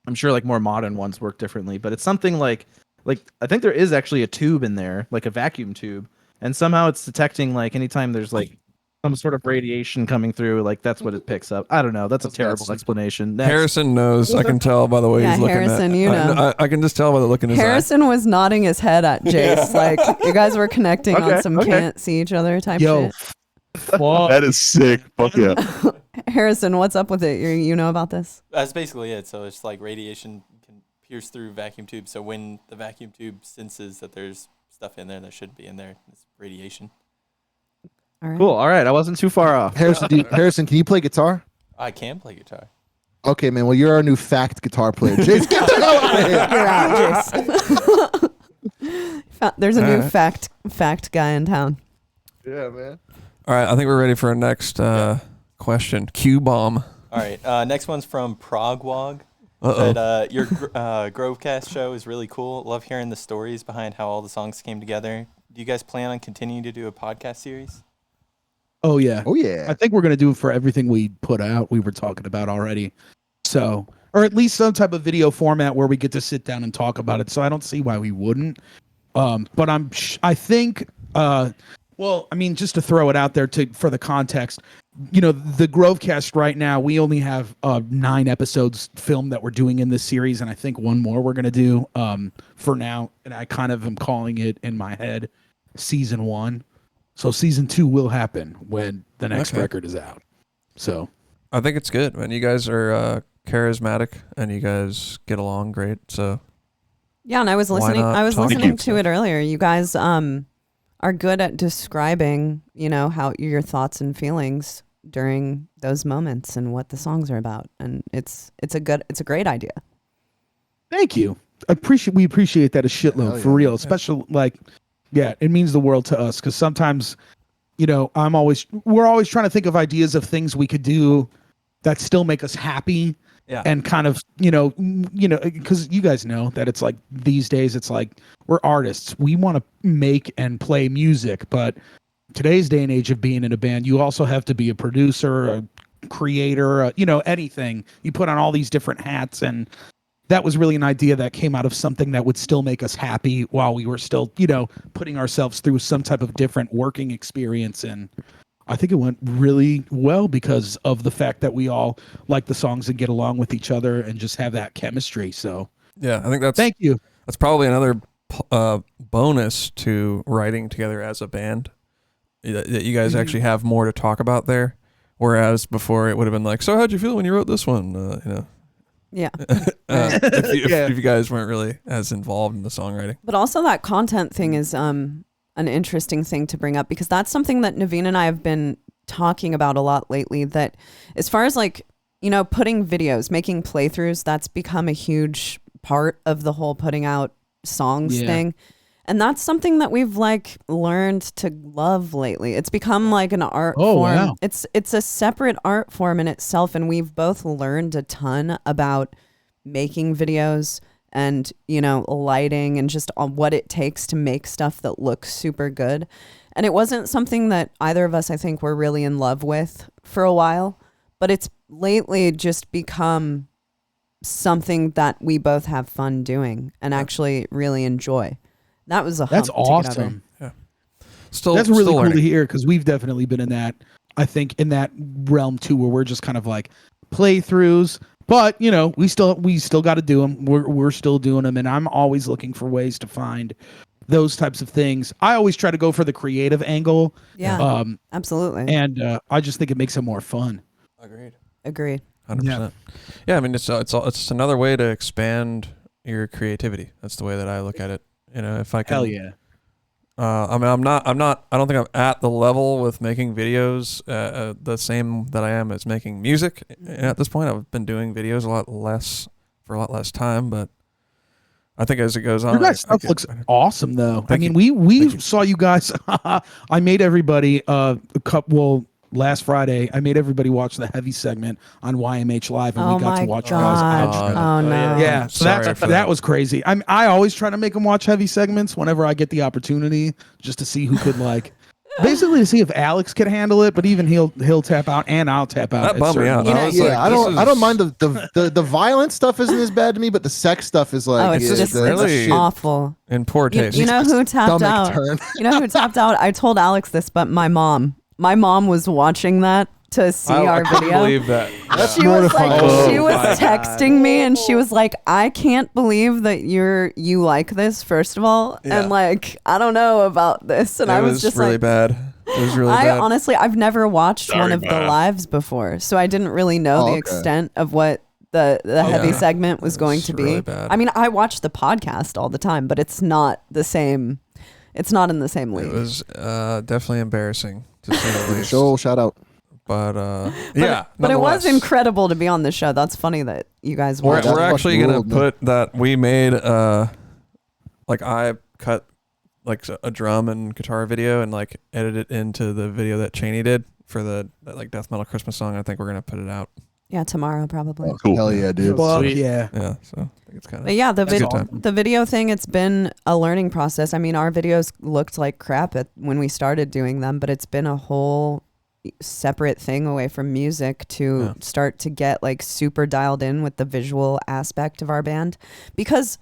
I'm sure like more modern ones work differently, but it's something like I think there is actually a tube in there, like a vacuum tube, and somehow it's detecting like anytime there's like some sort of radiation coming through, like that's what it picks up. I don't know. That's a terrible explanation. Next. Harrison knows. I can tell by the way Yeah, he's looking Harrison, at. you know. I can just tell by the look in his eye. Harrison was nodding his head at Jace. Like, you guys were connecting on Okay, some okay. can't see each other type Yo, shit. fuck. That is sick. Fuck yeah. Harrison, what's up with it? You know about this? That's basically it. So it's like radiation can pierce through vacuum tubes. So when the vacuum tube senses that there's stuff in there that shouldn't be in there, it's radiation. All right. Cool. All right, I wasn't too far off. Harrison, can you play guitar? I can play guitar. Okay, man. Well, you're our new fact guitar player. Jace, get the hell out of here. You're out, Jace. There's a new Alright. fact guy in town. Yeah, man. All right, I think we're ready for our next question. Q bomb. All right. Next one's from Progwog. Uh-oh. Said, your Grovecast show is really cool. Love hearing the stories behind how all the songs came together. Do you guys plan on continuing to do a podcast series? Oh yeah. Oh yeah. I think we're gonna do it for everything we put out. We were talking about already. So, or at least some type of video format where we get to sit down and talk about it. So I don't see why we wouldn't. But I think. Well, I mean, just to throw it out there for the context, the Grovecast right now, we only have 9 episodes filmed that we're doing in this series, and I think one more we're gonna do for now. And I kind of am calling it in my head season 1. So season 2 will happen when the next record is out. So I think it's good, man. You guys are charismatic and you guys get along great. So Yeah, and I was Why listening. not I was talk listening about to it earlier. You guys are good at describing, how your thoughts and feelings during those moments and what the songs are about, and it's a great idea. thank you. We appreciate that a shitload Hell for yeah. real. Especially it means the world to us because sometimes, we're always trying to think of ideas of things we could do that still make us happy. Yeah. And kind of, because you guys know that it's like these days, it's like we're artists. We want to make and play music. But today's day and age of being in a band, you also have to be a producer, a creator, anything. You put on all these different hats. And that was really an idea that came out of something that would still make us happy while we were still, putting ourselves through some type of different working experience. And I think it went really well because of the fact that we all like the songs and get along with each other and just have that chemistry. So yeah, I think thank you. That's probably another bonus to writing together as a band. That you guys actually have more to talk about there, whereas before it would have been like, so how'd you feel when you wrote this one? Yeah. If you guys weren't really as involved in the songwriting. But also that content thing is an interesting thing to bring up, because that's something that Naveen and I have been talking about a lot lately, that as far as like, you know, putting videos, making playthroughs, that's become a huge part of the whole putting out songs thing. And that's something that we've like learned to love lately. It's become like an art form. Wow. It's a separate art form in itself. And we've both learned a ton about making videos and, you know, lighting and just on what it takes to make stuff that looks super good. And it wasn't something that either of us, I think, were really in love with for a while, but it's lately just become something that we both have fun doing and actually really enjoy. That was a That's hump to get over. awesome. Yeah. Still, That's really still cool learning. to hear, because we've definitely been in that, I think, in that realm too, where we're just kind of like playthroughs, but you know, we still got to do them. We're still doing them, and I'm always looking for ways to find those types of things. I always try to go for the creative angle. Yeah, absolutely. And I just think it makes it more fun. Agreed. 100%. Yeah, I mean, it's another way to expand your creativity. That's the way that I look at it. You know, if I can. Hell yeah. I mean, I don't think I'm at the level with making videos the same that I am as making music. And at this point, I've been doing videos for a lot less time, but I think as it goes on, Your guys' stuff looks awesome, though. I mean, we Thank you. saw you guys. I made everybody last Friday, I made everybody watch the Heavy segment on YMH Live, and Oh we got my to watch you God. guys. Oh no. Yeah, so Sorry for that was crazy. I always try to make them watch Heavy segments whenever I get the opportunity, just to see who could like, basically to see if Alex could handle it. But even he'll tap out, and I'll tap out. That at bummed me certain- out. You know, I was Yeah, like, I don't mind the violent stuff isn't as bad to me, but the sex stuff is like Oh, it's just really- it's awful. in poor taste. You know who tapped stomach out? turn. You know who tapped out? I told Alex this, but my mom was watching that to see I our couldn't video. believe that. That's She was like, mortifying. she Oh was my texting me, and she was like, "I can't believe that you like this. First of all, Yeah. and like, I don't know about this." And It I was just really like, bad. It was really I bad. honestly, I've never watched one of the lives before, so I didn't really know the okay. extent of what the heavy Yeah. segment was It going was to be. really bad. I mean, I watch the podcast all the time, but it's not the same. It's not in the same league. It was definitely embarrassing to say the least. Show shout out. But yeah, But it was nonetheless. incredible to be on the show. That's funny that you guys We're, watched. That's we're actually fucking gonna ruled, man. put that we made like I cut like a drum and guitar video and like edit it into the video that Cheney did for that like death metal Christmas song. I think we're gonna put it out. Yeah, tomorrow probably. Cool. Hell yeah, dude. Fuck Sweet. yeah. Yeah, so I think it's kind But of yeah, the That's a good time. the video thing, it's been a learning process. I mean, our videos looked like crap when we started doing them, but it's been a whole separate thing away from music to Yeah. start to get like super dialed in with the visual aspect of our band, because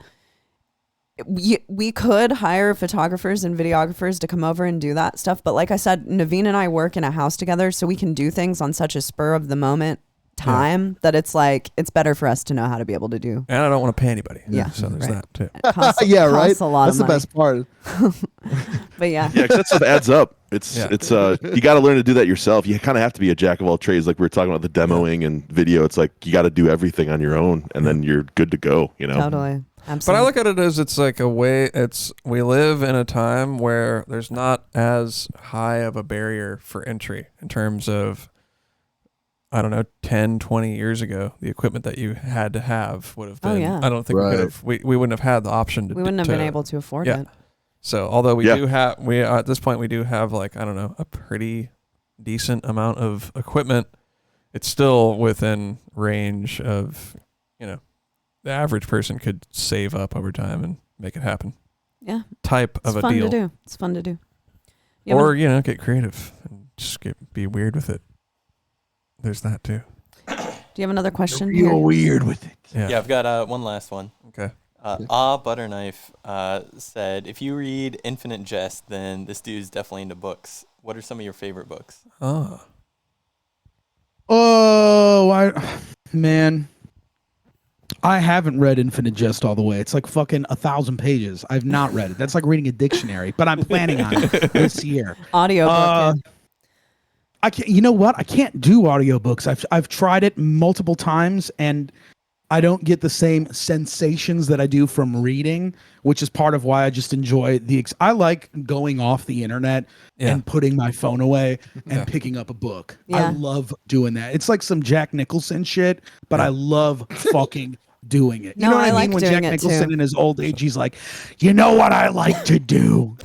we could hire photographers and videographers to come over and do that stuff, but like I said, Naveen and I work in a house together, so we can do things on such a spur of the moment time that it's like it's better for us to know how to be able to do. and I don't want to pay anybody. Yeah, so there's right. that too. It costs, Yeah, right. costs a lot That's of the money. best part. But yeah, Yeah, 'cause that stuff adds up. It's Yeah. you got to learn to do that yourself. You kind of have to be a jack of all trades, like we were talking about the demoing and video. It's like you got to do everything on your own, and then you're good to go. You know. totally. But Absolutely. I look at it as it's like a way. We live in a time where there's not as high of a barrier for entry in terms of, I don't know, 10, 20 years ago, the equipment that you had to have would have been. Oh, yeah. I don't think we Right. could have. We wouldn't have had the option to. we wouldn't have to- been able to afford yeah. it. So although we Yeah. do have, at this point we do have like, I don't know, a pretty decent amount of equipment, it's still within range of, you know, the average person could save up over time and make it happen. Yeah, Type it's of a fun deal. to do. It's fun to do. You Or, you know, get creative and just be weird with it. There's that too. do you have another question? Real here? weird with it. Yeah. Yeah, I've got one last one. Okay. Butterknife said, if you read Infinite Jest, then this dude's definitely into books. What are some of your favorite books? Oh. Man, I haven't read Infinite Jest all the way. It's like fucking 1,000 pages. I've not read it. That's like reading a dictionary, but I'm planning on it this year. Audio book. I can't. You know what? I can't do audiobooks. I've tried it multiple times, and I don't get the same sensations that I do from reading, which is part of why I just enjoy I like going off the internet and putting my phone away and picking up a book. Yeah. I love doing that. It's like some Jack Nicholson shit, but I love fucking doing it. You No, know what I I like mean? When doing Jack it Nicholson too. in his old age, he's like, you know what I like to do?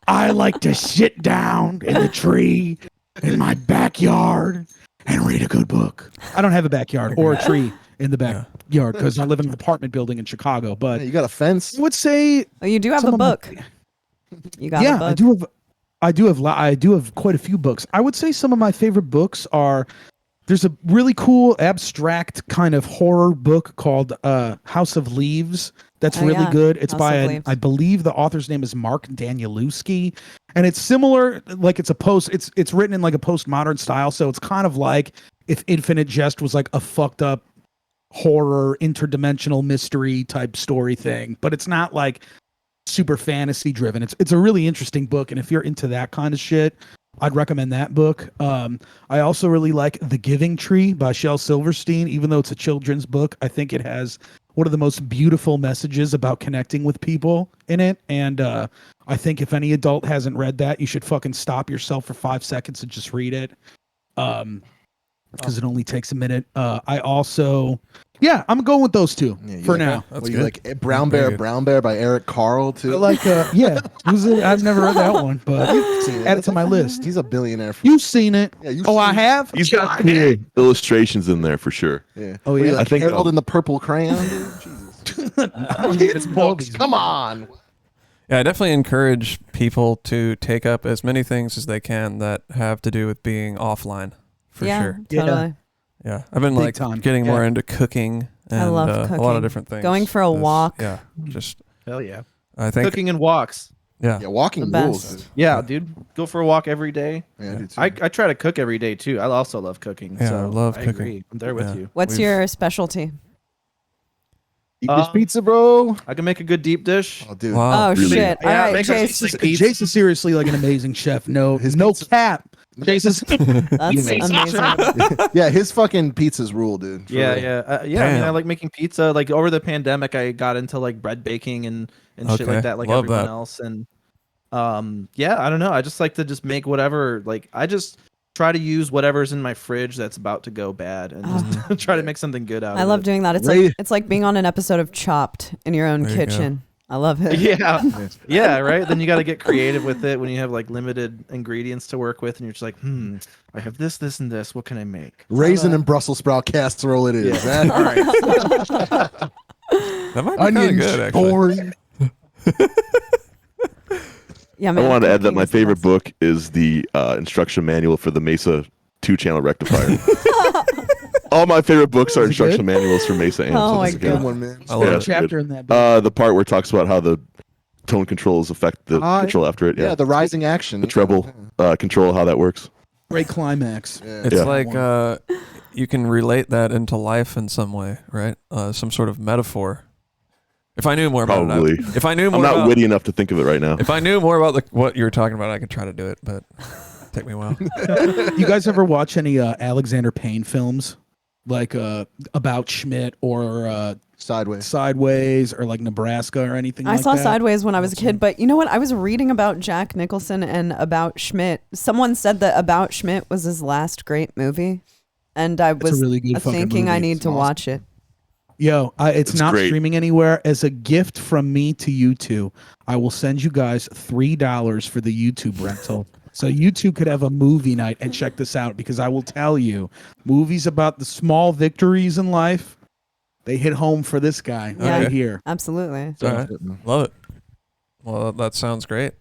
I like to sit down in the tree in my backyard and read a good book. I don't have a backyard or a tree in the backyard because I live in an apartment building in Chicago. But Hey, you got a fence? I would say, Oh, you do have a some of my- book. You got a book. I do have quite a few books. I would say some of my favorite books are. There's a really cool abstract kind of horror book called House of Leaves. That's Oh, really yeah. good. It's House by of Leaves. I believe the author's name is Mark Danielewski, and it's similar. Like it's written in like a postmodern style, so it's kind of like if Infinite Jest was like a fucked up horror interdimensional mystery type story thing, but it's not like super fantasy driven. It's a really interesting book, and if you're into that kind of shit, I'd recommend that book. I also really like The Giving Tree by Shel Silverstein. Even though it's a children's book, I think it has one of the most beautiful messages about connecting with people in it. And I think if any adult hasn't read that, you should fucking stop yourself for 5 seconds and just read it. Because it only takes a minute. I also, I'm going with those two for now. That's What do you good. like? Brown Bear by Eric Carle too. I like, who's it? I've never read that one, but Seen it. add it to my list. He's a billionaire. You've seen it. Yeah, you've I seen it. have. He's got cool illustrations in there for sure. Yeah. Oh, What do you yeah. like, I think Harold so. in the purple crayon. Dude? Jesus. Kids books. Come on. Yeah, I definitely encourage people to take up as many things as they can that have to do with being offline, for yeah, sure. totally. Yeah, I've been Big like time. getting more into cooking and I love a lot cooking. of different things. Going for a walk. Yeah, just Hell yeah. I think Cooking and walks. yeah. Yeah, walking The rules. best. Dude. Yeah, dude. Go for a walk every day. Yeah, I do too. I try to cook every day too. I also love cooking. Yeah, so I love cooking. agree. I'm there with Yeah. you. What's We've- your specialty? Deep dish pizza, bro. I can make a good deep dish. Oh, dude. Wow. Oh really? shit! All Yeah, right, make sure Jace. it's like pizza. Jace is seriously like an amazing chef. No, His no pizza- cap. Jace is. That's amazing. Yeah, his fucking pizzas rule, dude. For Yeah, real. yeah, yeah. I mean, I Damn. like making pizza. Like over the pandemic, I got into like bread baking and shit Okay, like that, like love everyone that. else. And yeah, I don't know. I just like to just make whatever. Like I just try to use whatever's in my fridge that's about to go bad, and just try to make something good out I of love it. doing that. It's like being on an episode of Chopped in your own There you go. kitchen. I love it. Yeah, yeah, right. Then you got to get creative with it when you have like limited ingredients to work with, and you're just like, I have this, this, and this. What can I make? Raisin and Brussels sprout casserole it is. Yeah. All right. That might be kind of Onions, good actually. boring. Yeah, I man, want to add that cooking my is the favorite best. book is the instruction manual for the Mesa 2-channel rectifier. All my favorite books are Is it instruction good? manuals for Mesa amps. Oh my It's Good God. one, man. I love Yeah. it. chapter in that book. The part where it talks about how the tone controls affect the Ah, control after it. Yeah, Yeah, the rising action. the treble control, how that works. Great climax. Yeah. It's Yeah. like you can relate that into life in some way, right? Some sort of metaphor. If I knew more about Probably. it, if I knew more I'm not about, witty enough to think of it right now. if I knew more about what you were talking about, I could try to do it, but it'd take me a while. You guys ever watch any Alexander Payne films, like About Schmidt or Sideways. Sideways or like Nebraska or anything? I like saw that? Sideways when I was a kid, but you know what? I was reading about Jack Nicholson and About Schmidt. Someone said that About Schmidt was his last great movie, and I It's a was really good fucking thinking I movie. need It's to awesome. watch it. Yo, it's It's not great. streaming anywhere. As a gift from me to you two, I will send you guys $3 for the YouTube rental. So you two could have a movie night and check this out, because I will tell you, movies about the small victories in life, they hit home for this guy Yeah. right here. Absolutely. All right. Love it. Well, that sounds great.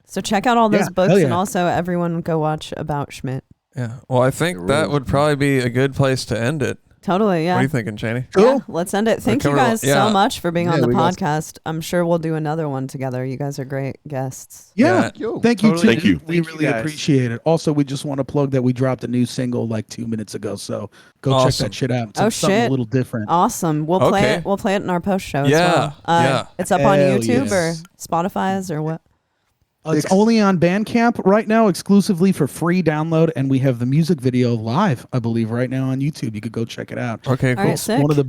So check out all those Yeah, books, hell and yeah. also everyone go watch About Schmidt. Yeah. Well, I think that would probably be a good place to end it. Totally, What are yeah. you thinking, Cheney? Yeah, let's end it. Thank you covered a lot- guys yeah. so much for being on Yeah, the we got- podcast. I'm sure we'll do another one together. You guys are great guests. Yeah. Yo. Thank you, Totally. too. Thank you. We Thank you, really guys. appreciate it. Also, we just want to plug that we dropped a new single like 2 minutes ago. So go check Awesome. that shit out. It's Oh, something shit. a little different. Awesome. We'll play Okay. it. We'll play it in our post show as Yeah, well. yeah. It's up on Hell YouTube yes. or Spotify's or what? It's only on Bandcamp right now, exclusively for free download, and we have the music video live, I believe, right now on YouTube. You could go check it out. Okay, All cool. right, sick. One of the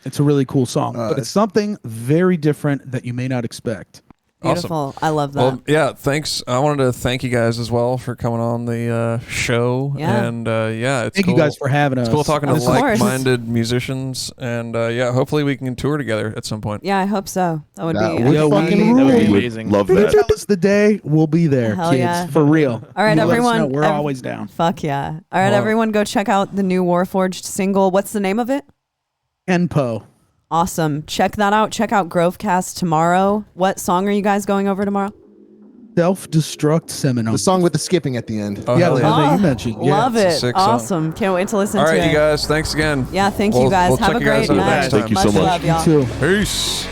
It's a really cool song, but it's something very different that you may not expect. Beautiful. Awesome. I love that. Well, yeah, thanks. I wanted to thank you guys as well for coming on the show. Yeah. And it's Thank cool. you guys for having us. It's cool talking to Of course. like-minded musicians. And hopefully we can tour together at some point. Yeah, I hope so. That would That be would Yeah, fucking That would be rule. amazing. Love If you that. tell us the day, we'll be there, Hell kids. yeah. For real. All right, You let us everyone. know. We're always down. Fuck yeah. All right, everyone, go check out the new Warforged single. What's the name of it? Enpo. Awesome. Check that out. Check out Grovecast tomorrow. What song are you guys going over tomorrow? Self-destruct seminar. The song with the skipping at the end. Oh, Yeah, hell the yeah. one that you mentioned. Yeah. Love it's a it. sick song. Awesome. Can't wait to listen All to right, it. you guys. Thanks again. Yeah, thank you We'll- guys. we'll Have check a you guys great out night. next time. Thank you so much. Love, y'all. You too. Peace.